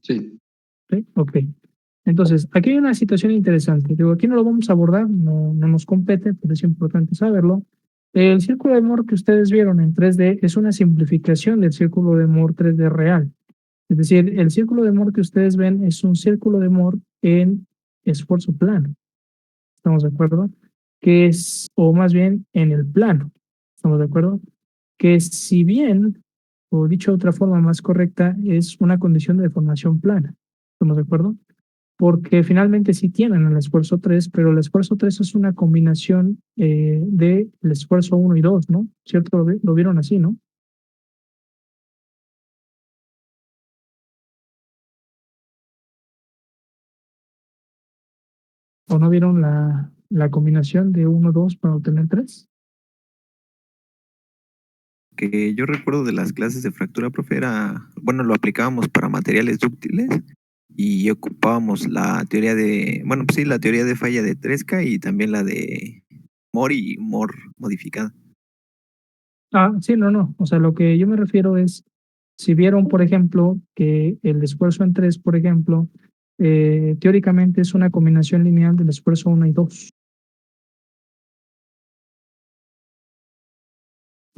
Sí. Sí, ok. Entonces, aquí hay una situación interesante. Digo, aquí no lo vamos a abordar, no nos compete, pero es importante saberlo. El círculo de Moore que ustedes vieron en 3D es una simplificación del círculo de Moore 3D real. Es decir, el círculo de Moore que ustedes ven es un círculo de Moore en esfuerzo plano. ¿Estamos de acuerdo? Que es, o más bien en el plano. ¿Estamos de acuerdo? Que si bien, o dicho de otra forma más correcta, es una condición de deformación plana. ¿Estamos de acuerdo? Porque finalmente sí tienen el esfuerzo 3, pero el esfuerzo 3 es una combinación del esfuerzo uno y 2, ¿no? ¿Cierto? Lo vieron así, ¿no? ¿O no vieron la combinación de uno 2 para obtener 3? Que yo recuerdo de las clases de fractura, profe, era, bueno, lo aplicábamos para materiales dúctiles y ocupábamos la teoría de, bueno, pues sí, la teoría de falla de Tresca y también la de Moore y Moore modificada. Ah, sí, no. O sea, lo que yo me refiero es, si vieron, por ejemplo, que el esfuerzo en 3, por ejemplo, teóricamente es una combinación lineal del esfuerzo uno y 2.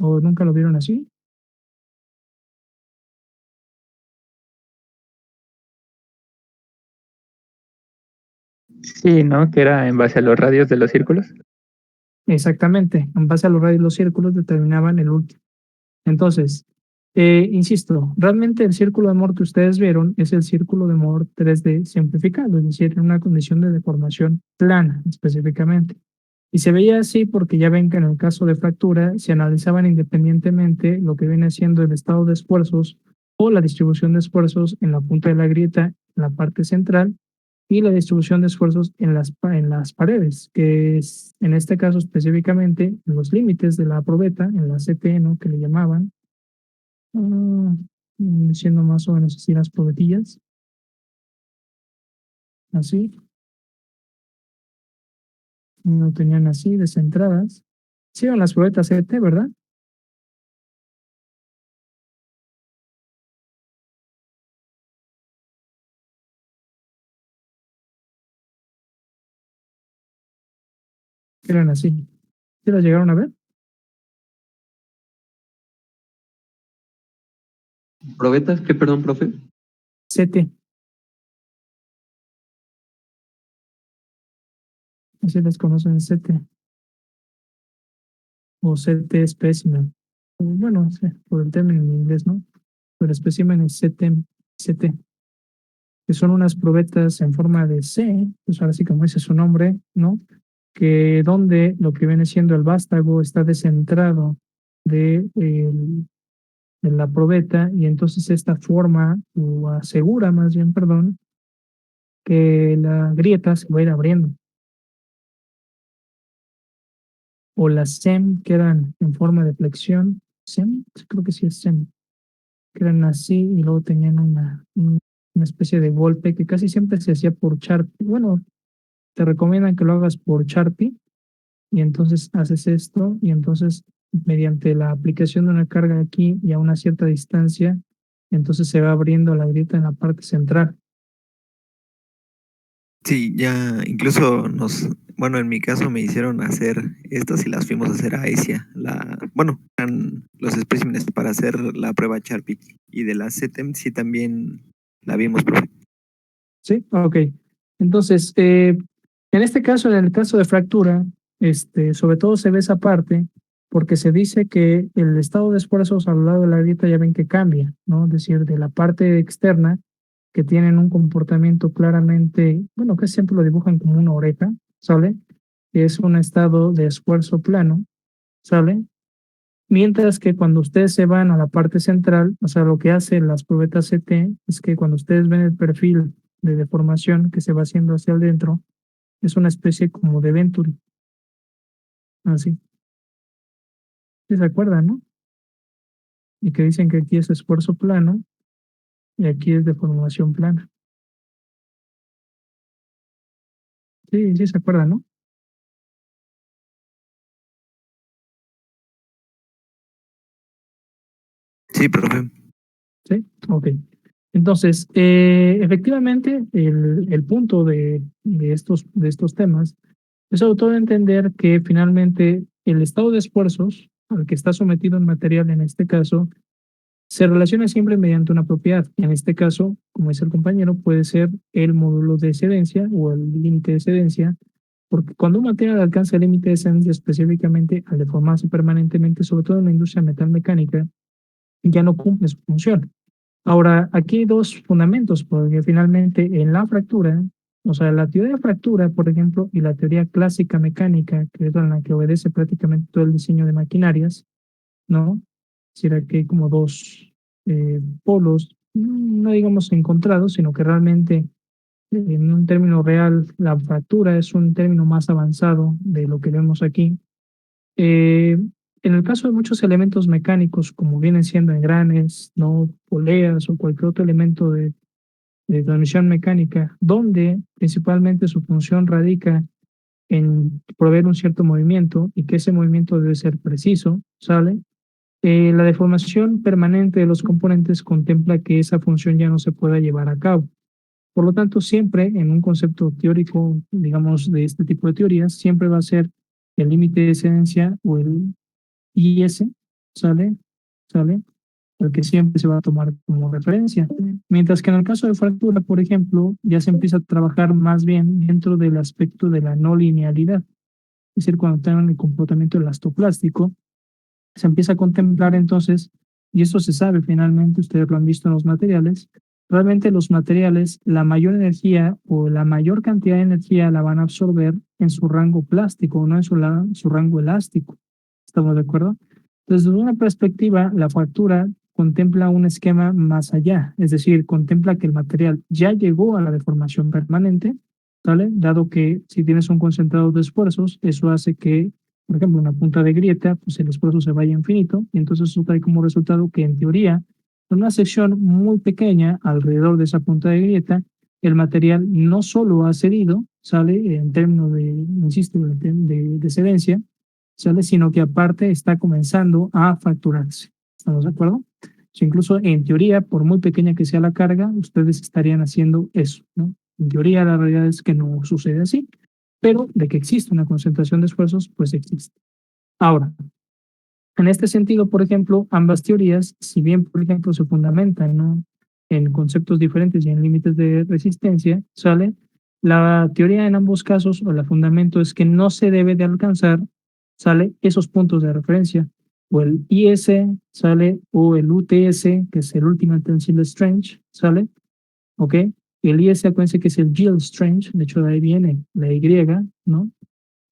¿O nunca lo vieron así? Sí, ¿no? Que era en base a los radios de los círculos. Exactamente. En base a los radios, los círculos determinaban el último. Entonces, insisto, realmente el círculo de Moore que ustedes vieron es el círculo de Moore 3D simplificado, es decir, en una condición de deformación plana específicamente. Y se veía así porque ya ven que en el caso de fractura se analizaban independientemente lo que viene siendo el estado de esfuerzos o la distribución de esfuerzos en la punta de la grieta, en la parte central, y la distribución de esfuerzos en en las paredes, que es en este caso específicamente los límites de la probeta, en la CT, ¿no? Que le llamaban, siendo más o menos así las probetillas, así, lo tenían así, descentradas. Sí, eran las probetas CT, ¿verdad? Eran así. ¿Sí las llegaron a ver? ¿Probetas? ¿Qué, perdón, profe? CT, así las conocen CT, o CT specimen. Bueno, sí, por el término en inglés, ¿no? Pero espécimen es CT, que son unas probetas en forma de C, pues ahora sí como dice su nombre, ¿no? Que donde lo que viene siendo el vástago está descentrado de la probeta y entonces esta forma, o asegura más bien, perdón, que la grieta se va a ir abriendo. O las SEM, que eran en forma de flexión, SEM, creo que sí es SEM, que eran así y luego tenían una especie de golpe que casi siempre se hacía por Sharpie. Bueno, te recomiendan que lo hagas por Sharpie y entonces haces esto y entonces mediante la aplicación de una carga aquí y a una cierta distancia, entonces se va abriendo la grieta en la parte central. Sí, ya incluso bueno, en mi caso me hicieron hacer estas y las fuimos a hacer a ESIA. Bueno, eran los especímenes para hacer la prueba Sharpie. Y de la CETEM sí también la vimos, profe. ¿Sí? Ok. Entonces, en este caso, en el caso de fractura, sobre todo se ve esa parte porque se dice que el estado de esfuerzos a lo largo de la grieta ya ven que cambia, ¿no? Es decir, de la parte externa que tienen un comportamiento claramente, bueno, que siempre lo dibujan como una oreja, ¿sale? Que es un estado de esfuerzo plano, ¿sale? Mientras que cuando ustedes se van a la parte central, o sea, lo que hacen las probetas CT es que cuando ustedes ven el perfil de deformación que se va haciendo hacia adentro, es una especie como de venturi, así. ¿Sí se acuerdan, no? Y que dicen que aquí es esfuerzo plano y aquí es deformación plana. Sí, sí se acuerdan, ¿no? Sí, profe. ¿Sí? Ok. Entonces, efectivamente, el punto de estos temas es sobre todo entender que finalmente el estado de esfuerzos al que está sometido el material en este caso se relaciona siempre mediante una propiedad. En este caso, como dice el compañero, puede ser el módulo de excedencia o el límite de excedencia, porque cuando un material alcanza el límite de excedencia específicamente al deformarse permanentemente, sobre todo en la industria metalmecánica, ya no cumple su función. Ahora, aquí hay dos fundamentos, porque finalmente en la fractura, o sea, la teoría de fractura, por ejemplo, y la teoría clásica mecánica, que es la que obedece prácticamente todo el diseño de maquinarias, ¿no? Es decir, aquí hay como dos polos, no digamos encontrados, sino que realmente en un término real, la fractura es un término más avanzado de lo que vemos aquí. En el caso de muchos elementos mecánicos, como vienen siendo engranes, no poleas o cualquier otro elemento de transmisión mecánica, donde principalmente su función radica en proveer un cierto movimiento y que ese movimiento debe ser preciso, ¿sale? La deformación permanente de los componentes contempla que esa función ya no se pueda llevar a cabo. Por lo tanto, siempre en un concepto teórico, digamos, de este tipo de teorías, siempre va a ser el límite de excedencia o el IS, ¿sale? ¿Sale? El que siempre se va a tomar como referencia. Mientras que en el caso de fractura, por ejemplo, ya se empieza a trabajar más bien dentro del aspecto de la no linealidad. Es decir, cuando tengan el comportamiento elastoplástico, se empieza a contemplar entonces, y esto se sabe finalmente, ustedes lo han visto en los materiales, realmente los materiales, la mayor energía o la mayor cantidad de energía la van a absorber en su rango plástico, no en su rango elástico. ¿Estamos de acuerdo? Desde una perspectiva, la fractura contempla un esquema más allá, es decir, contempla que el material ya llegó a la deformación permanente, ¿vale? Dado que si tienes un concentrado de esfuerzos, eso hace que, por ejemplo, una punta de grieta, pues el esfuerzo se vaya infinito, y entonces eso trae como resultado que en teoría, en una sección muy pequeña alrededor de esa punta de grieta, el material no solo ha cedido, sale en términos de, insisto, de excedencia, ¿sale? Sino que aparte está comenzando a fracturarse. ¿Estamos de acuerdo? So, incluso en teoría, por muy pequeña que sea la carga, ustedes estarían haciendo eso, ¿no? En teoría, la realidad es que no sucede así, pero de que existe una concentración de esfuerzos, pues existe. Ahora, en este sentido, por ejemplo, ambas teorías, si bien, por ejemplo, se fundamentan, ¿no?, en conceptos diferentes y en límites de resistencia, ¿sale? La teoría en ambos casos, o el fundamento, es que no se debe de alcanzar, ¿sale?, esos puntos de referencia, o el IS, ¿sale?, o el UTS, que es el Ultimate Tensile Strength, ¿sale? ¿Ok? El IS, acuérdense que es el Yield Strength, de hecho de ahí viene la Y, ¿no?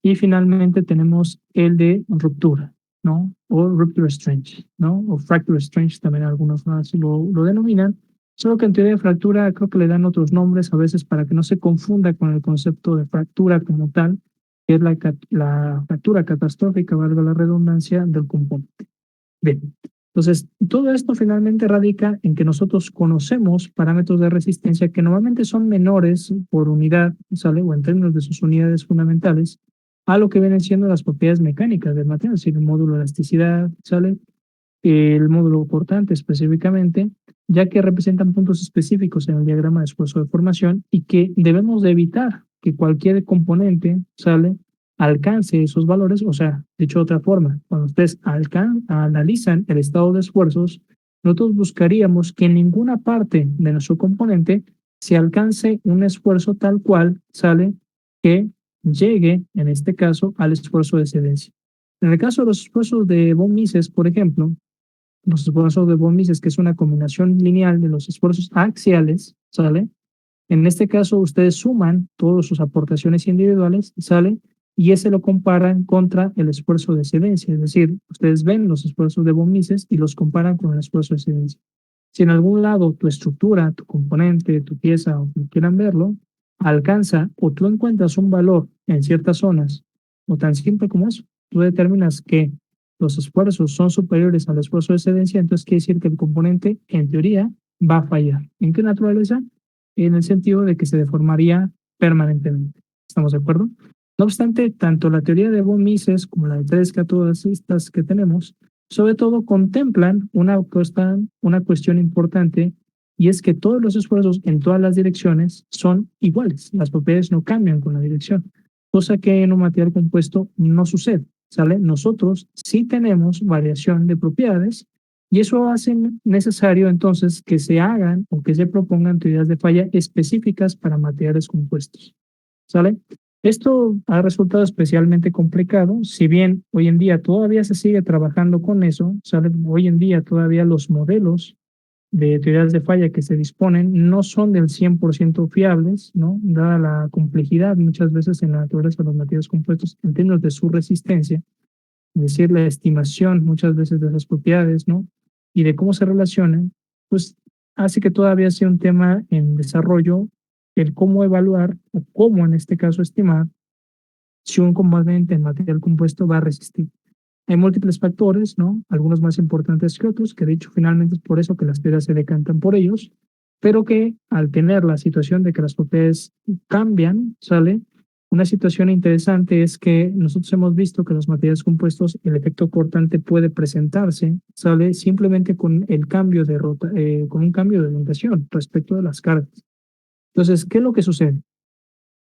Y finalmente tenemos el de ruptura, ¿no? O rupture strength, ¿no? O fracture strength, también algunos más lo denominan. Solo que en teoría de fractura creo que le dan otros nombres a veces para que no se confunda con el concepto de fractura como tal, que es la fractura catastrófica, valga la redundancia, del componente. Bien, entonces todo esto finalmente radica en que nosotros conocemos parámetros de resistencia que normalmente son menores por unidad, ¿sale? O en términos de sus unidades fundamentales, a lo que vienen siendo las propiedades mecánicas del material, es decir, el módulo de elasticidad, ¿sale? El módulo cortante específicamente, ya que representan puntos específicos en el diagrama de esfuerzo de formación y que debemos de evitar que cualquier componente, ¿sale?, alcance esos valores. O sea, dicho de otra forma, cuando ustedes analizan el estado de esfuerzos, nosotros buscaríamos que en ninguna parte de nuestro componente se alcance un esfuerzo tal cual, ¿sale?, que llegue, en este caso, al esfuerzo de excedencia. En el caso de los esfuerzos de von Mises, por ejemplo, los esfuerzos de von Mises, que es una combinación lineal de los esfuerzos axiales, ¿sale? En este caso, ustedes suman todas sus aportaciones individuales, ¿sale? Y ese lo comparan contra el esfuerzo de excedencia, es decir, ustedes ven los esfuerzos de von Mises y los comparan con el esfuerzo de excedencia. Si en algún lado tu estructura, tu componente, tu pieza, o como quieran verlo, alcanza o tú encuentras un valor en ciertas zonas, o tan simple como eso, tú determinas que los esfuerzos son superiores al esfuerzo de excedencia, entonces quiere decir que el componente, en teoría, va a fallar. ¿En qué naturaleza? En el sentido de que se deformaría permanentemente. ¿Estamos de acuerdo? No obstante, tanto la teoría de von Mises como la de Tresca, todas estas que tenemos, sobre todo contemplan una cuestión importante, y es que todos los esfuerzos en todas las direcciones son iguales. Las propiedades no cambian con la dirección, cosa que en un material compuesto no sucede, ¿sale? Nosotros sí tenemos variación de propiedades, y eso hace necesario entonces que se hagan o que se propongan teorías de falla específicas para materiales compuestos, ¿sale? Esto ha resultado especialmente complicado, si bien hoy en día todavía se sigue trabajando con eso, ¿sale? Hoy en día todavía los modelos de teorías de falla que se disponen no son del 100% fiables, ¿no? Dada la complejidad muchas veces en la naturaleza de los materiales compuestos en términos de su resistencia, es decir, la estimación muchas veces de esas propiedades, ¿no? Y de cómo se relacionan, pues hace que todavía sea un tema en desarrollo el cómo evaluar o cómo en este caso estimar si un componente en material compuesto va a resistir. Hay múltiples factores, ¿no? Algunos más importantes que otros, que de hecho finalmente es por eso que las teorías se decantan por ellos, pero que al tener la situación de que las propiedades cambian, ¿sale? Una situación interesante es que nosotros hemos visto que los materiales compuestos, el efecto cortante puede presentarse, ¿sale? Simplemente con el cambio de con un cambio de orientación respecto de las cargas. Entonces, ¿qué es lo que sucede?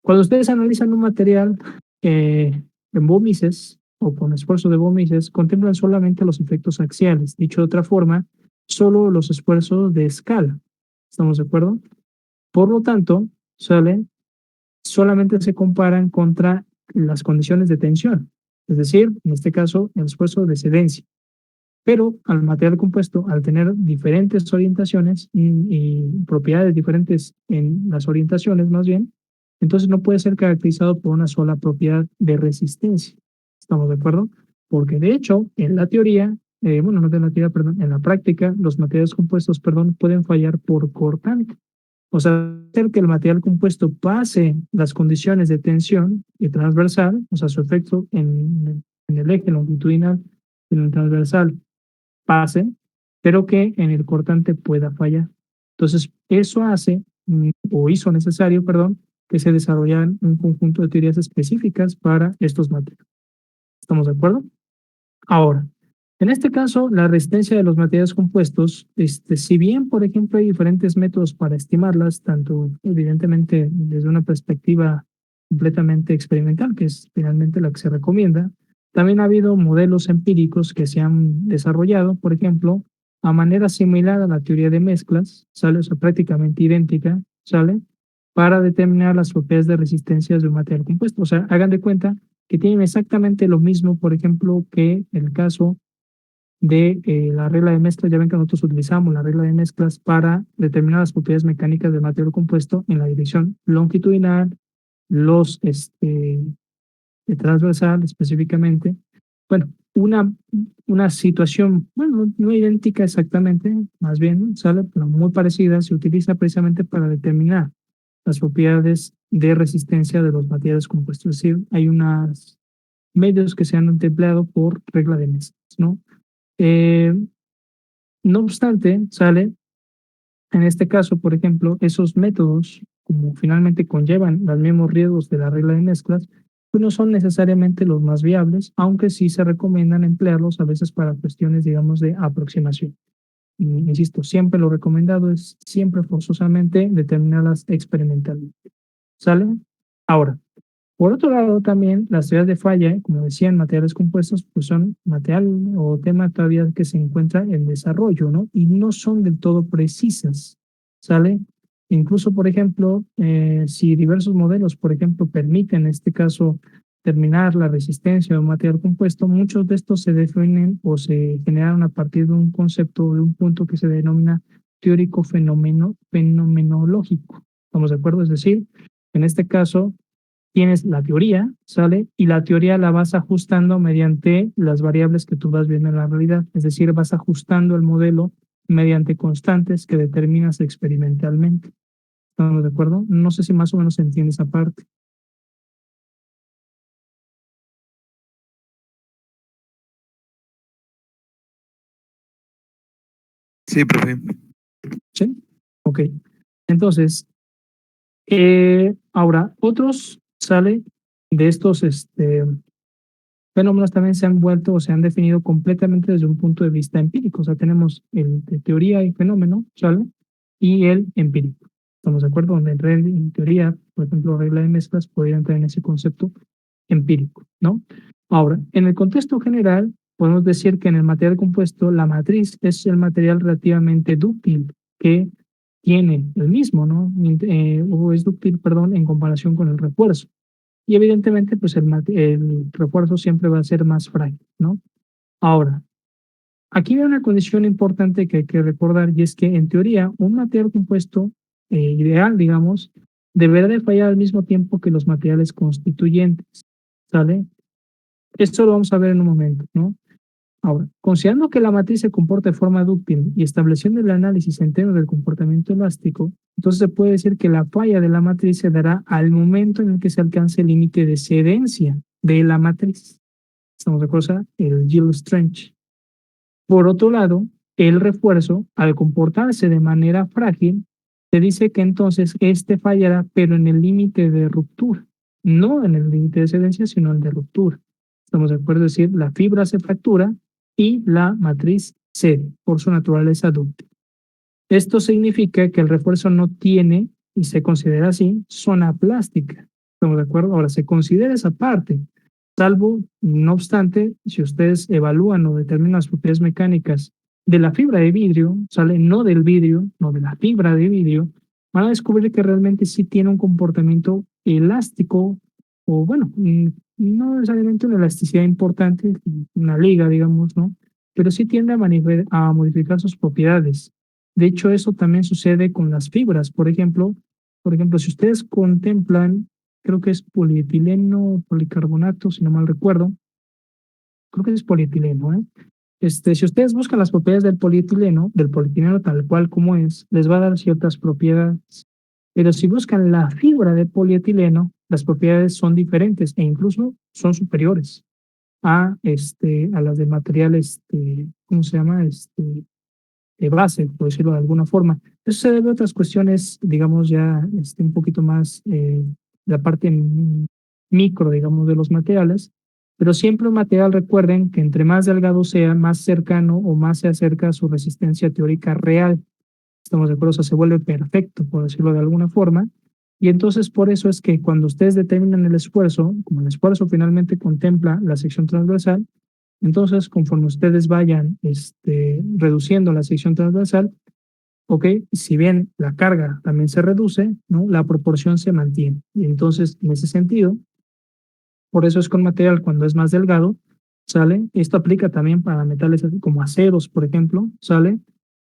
Cuando ustedes analizan un material en Bohr-Mises o con esfuerzo de Bohr-Mises, contemplan solamente los efectos axiales. Dicho de otra forma, solo los esfuerzos de escala. ¿Estamos de acuerdo? Por lo tanto, solamente se comparan contra las condiciones de tensión, es decir, en este caso, el esfuerzo de cedencia. Pero al material compuesto, al tener diferentes orientaciones y propiedades diferentes en las orientaciones más bien, entonces no puede ser caracterizado por una sola propiedad de resistencia. ¿Estamos de acuerdo? Porque de hecho, en la teoría, bueno, no en la teoría, perdón, en la práctica, los materiales compuestos, perdón, pueden fallar por cortante. O sea, hacer que el material compuesto pase las condiciones de tensión y transversal, o sea, su efecto en el eje longitudinal y en el transversal pase, pero que en el cortante pueda fallar. Entonces, eso hace, o hizo necesario, perdón, que se desarrollaran un conjunto de teorías específicas para estos materiales. ¿Estamos de acuerdo? Ahora, en este caso, la resistencia de los materiales compuestos, si bien, por ejemplo, hay diferentes métodos para estimarlas, tanto evidentemente desde una perspectiva completamente experimental, que es finalmente la que se recomienda, también ha habido modelos empíricos que se han desarrollado, por ejemplo, a manera similar a la teoría de mezclas, ¿sale? O sea, prácticamente idéntica, ¿sale? Para determinar las propiedades de resistencia de un material compuesto. O sea, hagan de cuenta que tienen exactamente lo mismo, por ejemplo, que el caso de la regla de mezclas. Ya ven que nosotros utilizamos la regla de mezclas para determinar las propiedades mecánicas del material compuesto en la dirección longitudinal, los de transversal específicamente. Bueno, una situación, bueno, no idéntica exactamente, más bien, ¿sale? Pero muy parecida, se utiliza precisamente para determinar las propiedades de resistencia de los materiales compuestos. Es decir, hay unos medios que se han empleado por regla de mezclas, ¿no? Eh, no obstante, sale, en este caso, por ejemplo, esos métodos, como finalmente conllevan los mismos riesgos de la regla de mezclas, pues no son necesariamente los más viables, aunque sí se recomiendan emplearlos a veces para cuestiones, digamos, de aproximación. Y, insisto, siempre lo recomendado es siempre forzosamente determinarlas experimentalmente. ¿Sale? Ahora, por otro lado, también las teorías de falla, como decía, en materiales compuestos, pues son material o tema todavía que se encuentra en desarrollo, ¿no? Y no son del todo precisas, ¿sale? Incluso, por ejemplo, si diversos modelos, por ejemplo, permiten, en este caso, determinar la resistencia de un material compuesto, muchos de estos se definen o se generan a partir de un concepto, de un punto que se denomina teórico fenomenológico. ¿Estamos de acuerdo? Es decir, en este caso, tienes la teoría, ¿sale? Y la teoría la vas ajustando mediante las variables que tú vas viendo en la realidad. Es decir, vas ajustando el modelo mediante constantes que determinas experimentalmente. ¿Estamos de acuerdo? No sé si más o menos se entiende esa parte. Sí, profe. ¿Sí? Ok. Entonces, ahora, otros sale de estos fenómenos también se han vuelto o se han definido completamente desde un punto de vista empírico. O sea, tenemos el de teoría y fenómeno, ¿sale? Y el empírico. ¿Estamos de acuerdo? Donde en teoría, por ejemplo, regla de mezclas podría entrar en ese concepto empírico, ¿no? Ahora, en el contexto general, podemos decir que en el material compuesto, la matriz es el material relativamente dúctil que tiene el mismo, ¿no? O es dúctil, perdón, en comparación con el refuerzo. Y evidentemente, pues el refuerzo siempre va a ser más frágil, ¿no? Ahora, aquí hay una condición importante que hay que recordar y es que en teoría un material compuesto ideal, digamos, deberá de fallar al mismo tiempo que los materiales constituyentes, ¿sale? Esto lo vamos a ver en un momento, ¿no? Ahora, considerando que la matriz se comporta de forma dúctil y estableciendo el análisis en términos del comportamiento elástico, entonces se puede decir que la falla de la matriz se dará al momento en el que se alcance el límite de cedencia de la matriz. Estamos de acuerdo, el yield strength. Por otro lado, el refuerzo, al comportarse de manera frágil, se dice que entonces este fallará, pero en el límite de ruptura, no en el límite de cedencia, sino en el de ruptura. Estamos de acuerdo, es decir, la fibra se fractura y la matriz cede por su naturaleza dúctil. Esto significa que el refuerzo no tiene, y se considera así, zona plástica. ¿Estamos de acuerdo? Ahora, se considera esa parte, salvo, no obstante, si ustedes evalúan o determinan las propiedades mecánicas de la fibra de vidrio, sale no del vidrio, no de la fibra de vidrio, van a descubrir que realmente sí tiene un comportamiento elástico, o bueno, no necesariamente una elasticidad importante, una liga, digamos, ¿no? Pero sí tiende a modificar sus propiedades. De hecho, eso también sucede con las fibras. Por ejemplo, si ustedes contemplan, creo que es polietileno, policarbonato, si no mal recuerdo, creo que es polietileno, ¿eh? Si ustedes buscan las propiedades del polietileno tal cual como es, les va a dar ciertas propiedades. Pero si buscan la fibra de polietileno, las propiedades son diferentes e incluso son superiores a las de material, ¿cómo se llama? De base, por decirlo de alguna forma. Eso se debe a otras cuestiones, digamos, ya un poquito más la parte micro, digamos, de los materiales, pero siempre un material, recuerden que entre más delgado sea, más cercano o más se acerca a su resistencia teórica real. Estamos de acuerdo, o sea, se vuelve perfecto, por decirlo de alguna forma. Y entonces por eso es que cuando ustedes determinan el esfuerzo, como el esfuerzo finalmente contempla la sección transversal, entonces conforme ustedes vayan reduciendo la sección transversal, ok, si bien la carga también se reduce, ¿no? La proporción se mantiene. Y entonces, en ese sentido, por eso es con material cuando es más delgado, ¿sale? Esto aplica también para metales como aceros, por ejemplo, ¿sale?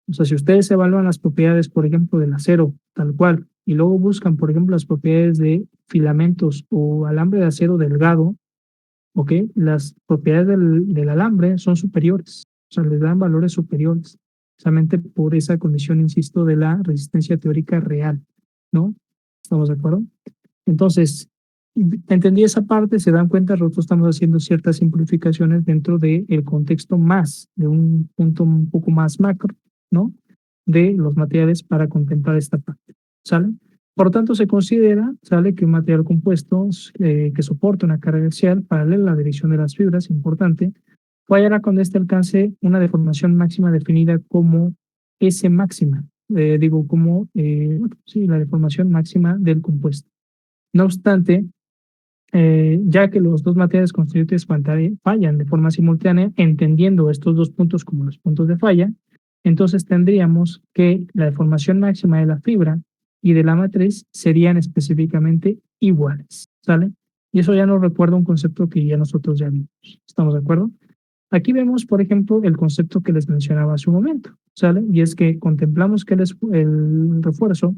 O sea, si ustedes evalúan las propiedades, por ejemplo, del acero, tal cual, y luego buscan, por ejemplo, las propiedades de filamentos o alambre de acero delgado, ¿ok? Las propiedades del alambre son superiores, o sea, les dan valores superiores, precisamente por esa condición, insisto, de la resistencia teórica real, ¿no? ¿Estamos de acuerdo? Entonces, entendí esa parte, se dan cuenta, nosotros estamos haciendo ciertas simplificaciones dentro del contexto más, de un punto un poco más macro, ¿no? De los materiales para contemplar esta parte, ¿sale? Por lo tanto, se considera, ¿sale? Que un material compuesto que soporte una carga axial paralela a la dirección de las fibras, importante, fallará cuando éste alcance una deformación máxima definida como S máxima, sí, la deformación máxima del compuesto. No obstante, ya que los dos materiales constituyentes fallan de forma simultánea, entendiendo estos dos puntos como los puntos de falla, entonces tendríamos que la deformación máxima de la fibra y de la matriz serían específicamente iguales, ¿sale? Y eso ya nos recuerda un concepto que ya nosotros ya vimos. ¿Estamos de acuerdo? Aquí vemos, por ejemplo, el concepto que les mencionaba hace un momento, ¿sale? Y es que contemplamos que el refuerzo,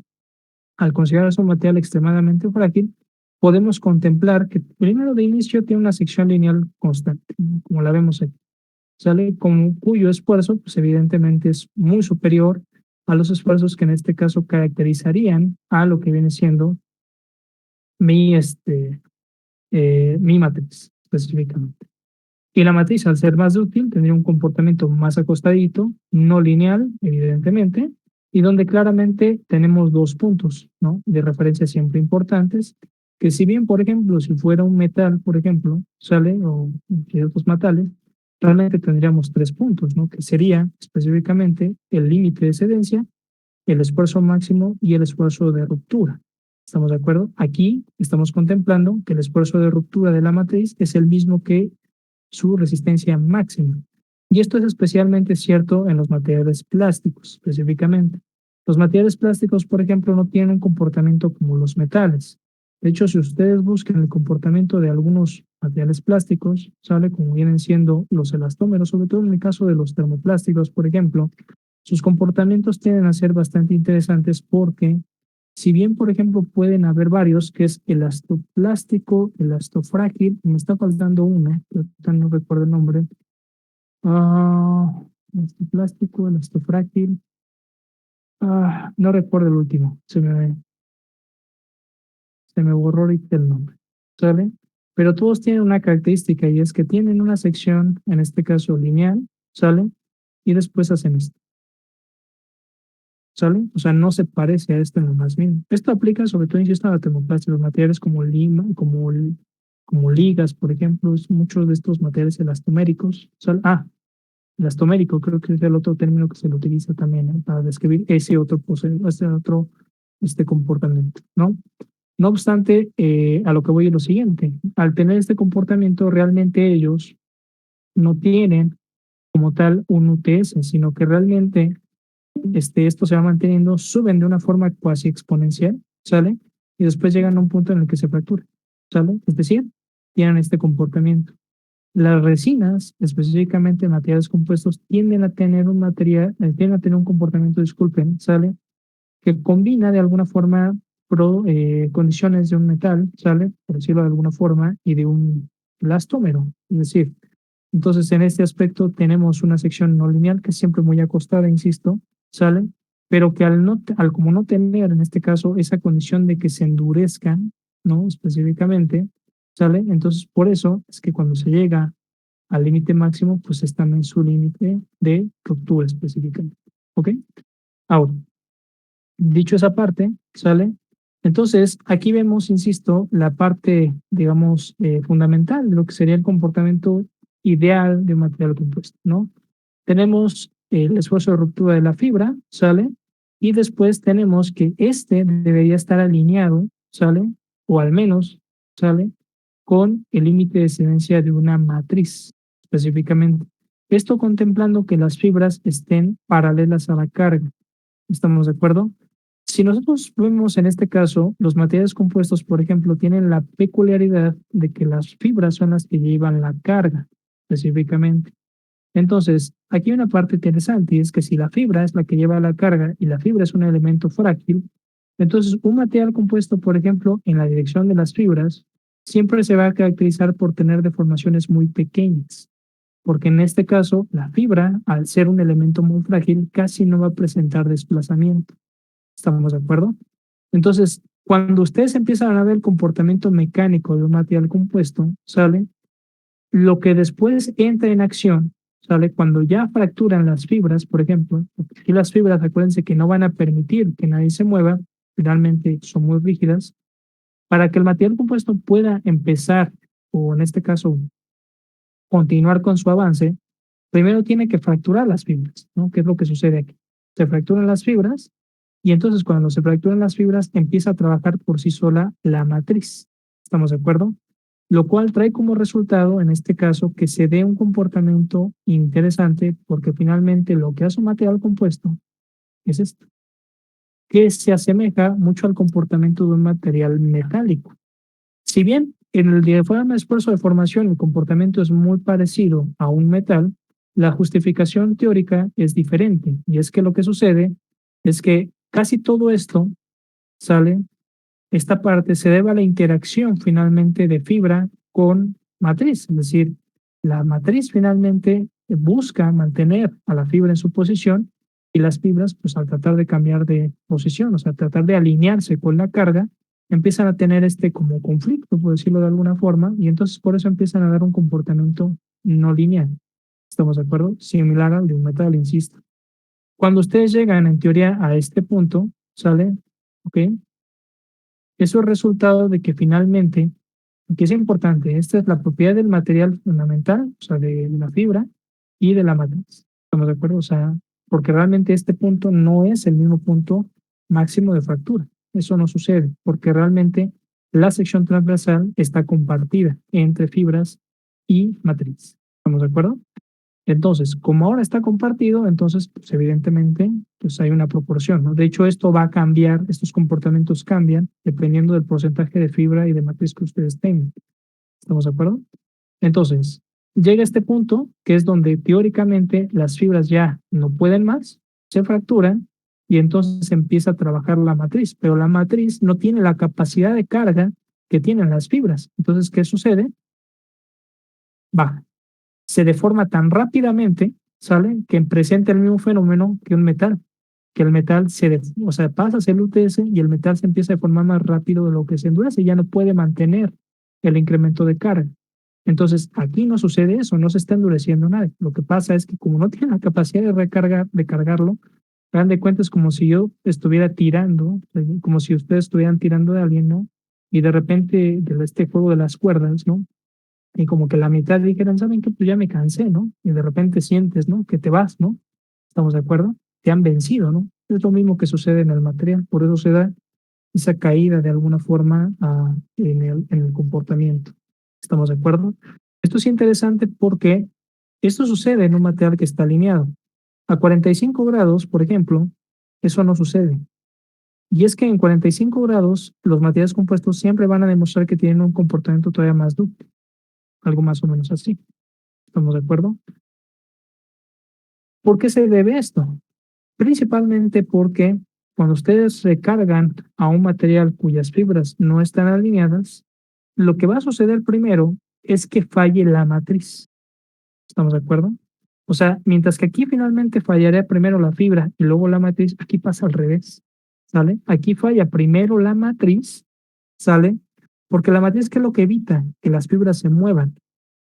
al considerarse un material extremadamente frágil, podemos contemplar que primero de inicio tiene una sección lineal constante, ¿no? Como la vemos aquí, ¿sale? Cuyo esfuerzo, pues evidentemente es muy superior a los esfuerzos que en este caso caracterizarían a lo que viene siendo mi matriz específicamente. Y la matriz, al ser más útil, tendría un comportamiento más acostadito, no lineal, evidentemente, y donde claramente tenemos dos puntos, ¿no? De referencia siempre importantes, que si bien, por ejemplo, si fuera un metal, por ejemplo, ¿sale? O de otros metales, realmente tendríamos 3 puntos, ¿no? Que sería específicamente el límite de excedencia, el esfuerzo máximo y el esfuerzo de ruptura. ¿Estamos de acuerdo? Aquí estamos contemplando que el esfuerzo de ruptura de la matriz es el mismo que su resistencia máxima. Y esto es especialmente cierto en los materiales plásticos, específicamente. Los materiales plásticos, por ejemplo, no tienen un comportamiento como los metales. De hecho, si ustedes buscan el comportamiento de algunos materiales plásticos, ¿sale? Como vienen siendo los elastómeros, sobre todo en el caso de los termoplásticos, por ejemplo, sus comportamientos tienden a ser bastante interesantes porque, si bien, por ejemplo, pueden haber varios, que es elastoplástico, elastofrágil, me está faltando una, ahorita no recuerdo el nombre. Elastoplástico, elastofrágil. No recuerdo el último, se me borró ahorita el nombre, ¿sale? Pero todos tienen una característica y es que tienen una sección, en este caso lineal, ¿sale? Y después hacen esto. ¿Sale? O sea, no se parece a esto en lo más mínimo. Esto aplica sobre todo, insisto, a la termoplastia, los materiales como lima, como ligas, por ejemplo, muchos de estos materiales elastoméricos. Elastomérico, creo que es el otro término que se le utiliza también, para describir ese otro comportamiento, ¿no? No obstante, a lo que voy es lo siguiente. Al tener este comportamiento, realmente ellos no tienen como tal un UTS, sino que realmente esto se va manteniendo, suben de una forma cuasi exponencial, ¿sale? Y después llegan a un punto en el que se fractura, ¿sale? Es decir, tienen este comportamiento. Las resinas, específicamente materiales compuestos, tienden a tener un comportamiento, disculpen, ¿sale? Que combina de alguna forma condiciones de un metal, ¿sale? Por decirlo de alguna forma, y de un elastómero. Es decir, entonces en este aspecto tenemos una sección no lineal que es siempre muy acostada, insisto, ¿sale? Pero que al como no tener en este caso esa condición de que se endurezcan, ¿no? Específicamente, ¿sale? Entonces por eso es que cuando se llega al límite máximo, pues es también su límite de ruptura específicamente, ¿ok? Ahora, dicho esa parte, ¿sale? Entonces, aquí vemos, insisto, la parte, digamos, fundamental de lo que sería el comportamiento ideal de un material compuesto, ¿no? Tenemos el esfuerzo de ruptura de la fibra, ¿sale? Y después tenemos que este debería estar alineado, ¿sale? O al menos, ¿sale? Con el límite de excedencia de una matriz, específicamente. Esto contemplando que las fibras estén paralelas a la carga. ¿Estamos de acuerdo? Si nosotros vemos en este caso, los materiales compuestos, por ejemplo, tienen la peculiaridad de que las fibras son las que llevan la carga, específicamente. Entonces, aquí hay una parte interesante y es que si la fibra es la que lleva la carga y la fibra es un elemento frágil, entonces un material compuesto, por ejemplo, en la dirección de las fibras, siempre se va a caracterizar por tener deformaciones muy pequeñas, porque en este caso la fibra, al ser un elemento muy frágil, casi no va a presentar desplazamiento. ¿Estamos de acuerdo? Entonces, cuando ustedes empiezan a ver el comportamiento mecánico de un material compuesto, ¿sale? Lo que después entra en acción, ¿sale? Cuando ya fracturan las fibras, por ejemplo, aquí las fibras, acuérdense que no van a permitir que nadie se mueva, finalmente son muy rígidas, para que el material compuesto pueda empezar, o en este caso, continuar con su avance, primero tiene que fracturar las fibras, ¿no? ¿Qué es lo que sucede aquí? Se fracturan las fibras y entonces cuando se fracturan las fibras empieza a trabajar por sí sola la matriz. ¿Estamos de acuerdo? Lo cual trae como resultado, en este caso, que se dé un comportamiento interesante porque finalmente lo que hace un material compuesto es esto, que se asemeja mucho al comportamiento de un material metálico. Si bien en el diafragma de esfuerzo de formación el comportamiento es muy parecido a un metal, la justificación teórica es diferente. Y es que lo que sucede es que casi todo esto sale, esta parte se debe a la interacción finalmente de fibra con matriz. Es decir, la matriz finalmente busca mantener a la fibra en su posición y las fibras, pues al tratar de cambiar de posición, o sea, tratar de alinearse con la carga, empiezan a tener como conflicto, por decirlo de alguna forma, y entonces por eso empiezan a dar un comportamiento no lineal. ¿Estamos de acuerdo? Similar al de un metal, insisto. Cuando ustedes llegan en teoría a este punto, ¿sale? ¿Ok? Eso es resultado de que finalmente, que es importante, esta es la propiedad del material fundamental, o sea, de la fibra y de la matriz. ¿Estamos de acuerdo? O sea, porque realmente este punto no es el mismo punto máximo de fractura. Eso no sucede, porque realmente la sección transversal está compartida entre fibras y matriz. ¿Estamos de acuerdo? Entonces, como ahora está compartido, entonces, pues evidentemente, pues hay una proporción, ¿no? De hecho, esto va a cambiar, estos comportamientos cambian dependiendo del porcentaje de fibra y de matriz que ustedes tengan. ¿Estamos de acuerdo? Entonces, llega este punto que es donde teóricamente las fibras ya no pueden más, se fracturan y entonces empieza a trabajar la matriz, pero la matriz no tiene la capacidad de carga que tienen las fibras. Entonces, ¿qué sucede? Baja. Se deforma tan rápidamente, ¿sale? Que presenta el mismo fenómeno que un metal, que el metal o sea, pasa a ser UTS y el metal se empieza a deformar más rápido de lo que se endurece y ya no puede mantener el incremento de carga. Entonces, aquí no sucede eso, no se está endureciendo nada. Lo que pasa es que como no tiene la capacidad de recargar, de cargarlo, dan de cuenta es como si yo estuviera tirando, como si ustedes estuvieran tirando de alguien, ¿no? Y de repente, de este juego de las cuerdas, ¿no? Y como que la mitad dijeran, ¿saben qué? Pues ya me cansé, ¿no? Y de repente sientes, ¿no? Que te vas, ¿no? ¿Estamos de acuerdo? Te han vencido, ¿no? Es lo mismo que sucede en el material, por eso se da esa caída de alguna forma en el comportamiento. ¿Estamos de acuerdo? Esto es interesante porque esto sucede en un material que está alineado. A 45 grados, por ejemplo, eso no sucede. Y es que en 45 grados los materiales compuestos siempre van a demostrar que tienen un comportamiento todavía más dúctil, algo más o menos así. ¿Estamos de acuerdo? ¿Por qué se debe esto? Principalmente porque cuando ustedes recargan a un material cuyas fibras no están alineadas, lo que va a suceder primero es que falle la matriz. ¿Estamos de acuerdo? O sea, mientras que aquí finalmente fallaría primero la fibra y luego la matriz, aquí pasa al revés. ¿Sale? Aquí falla primero la matriz, ¿sale? Porque la matriz, ¿qué es lo que evita? Que las fibras se muevan.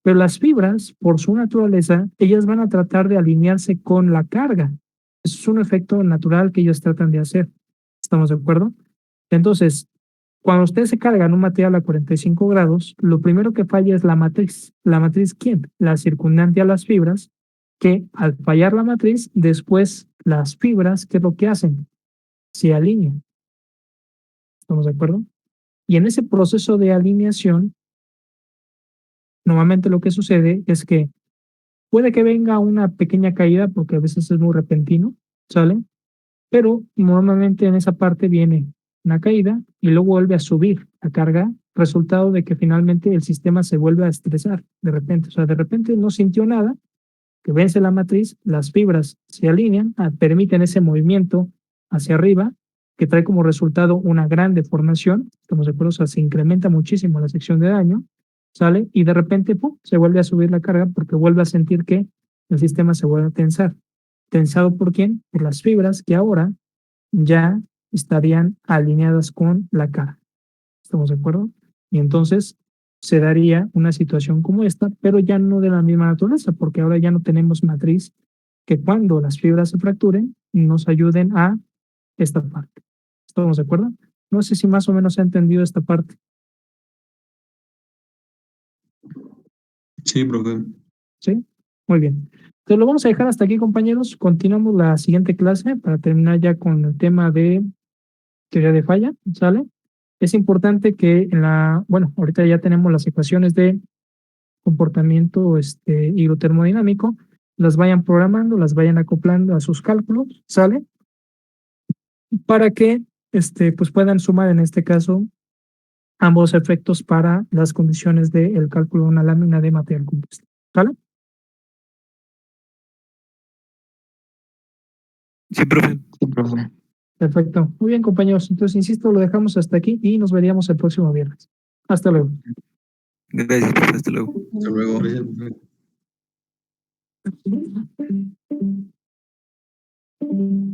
Pero las fibras, por su naturaleza, ellas van a tratar de alinearse con la carga. Eso es un efecto natural que ellos tratan de hacer. ¿Estamos de acuerdo? Entonces, cuando usted se carga en un material a 45 grados, lo primero que falla es la matriz. ¿La matriz quién? La circundante a las fibras, que al fallar la matriz, después las fibras, ¿qué es lo que hacen? Se alinean. ¿Estamos de acuerdo? Y en ese proceso de alineación, normalmente lo que sucede es que puede que venga una pequeña caída porque a veces es muy repentino, ¿sale? Pero normalmente en esa parte viene una caída y luego vuelve a subir la carga, resultado de que finalmente el sistema se vuelve a estresar de repente. O sea, de repente no sintió nada, que vence la matriz, las fibras se alinean, permiten ese movimiento hacia arriba, que trae como resultado una gran deformación, estamos de acuerdo, o sea, se incrementa muchísimo la sección de daño, ¿sale? Y de repente, ¡pum!, se vuelve a subir la carga porque vuelve a sentir que el sistema se vuelve a tensar. ¿Tensado por quién? Por las fibras que ahora ya estarían alineadas con la carga. ¿Estamos de acuerdo? Y entonces se daría una situación como esta, pero ya no de la misma naturaleza, porque ahora ya no tenemos matriz que cuando las fibras se fracturen nos ayuden a esta parte. ¿Estamos de acuerdo? No sé si más o menos se ha entendido esta parte. Sí, profe. ¿Sí? Muy bien. Entonces lo vamos a dejar hasta aquí, compañeros. Continuamos la siguiente clase para terminar ya con el tema de teoría de falla, ¿sale? Es importante que bueno, ahorita ya tenemos las ecuaciones de comportamiento hidrotermodinámico, las vayan programando, las vayan acoplando a sus cálculos, ¿sale? Para que pues puedan sumar en este caso ambos efectos para las condiciones del cálculo de una lámina de material compuesto, ¿sale? Sí, profe. Sí, profe. Perfecto. Muy bien, compañeros. Entonces, insisto, lo dejamos hasta aquí y nos veríamos el próximo viernes. Hasta luego. Gracias, profe. Hasta luego. Hasta luego. Gracias, profe.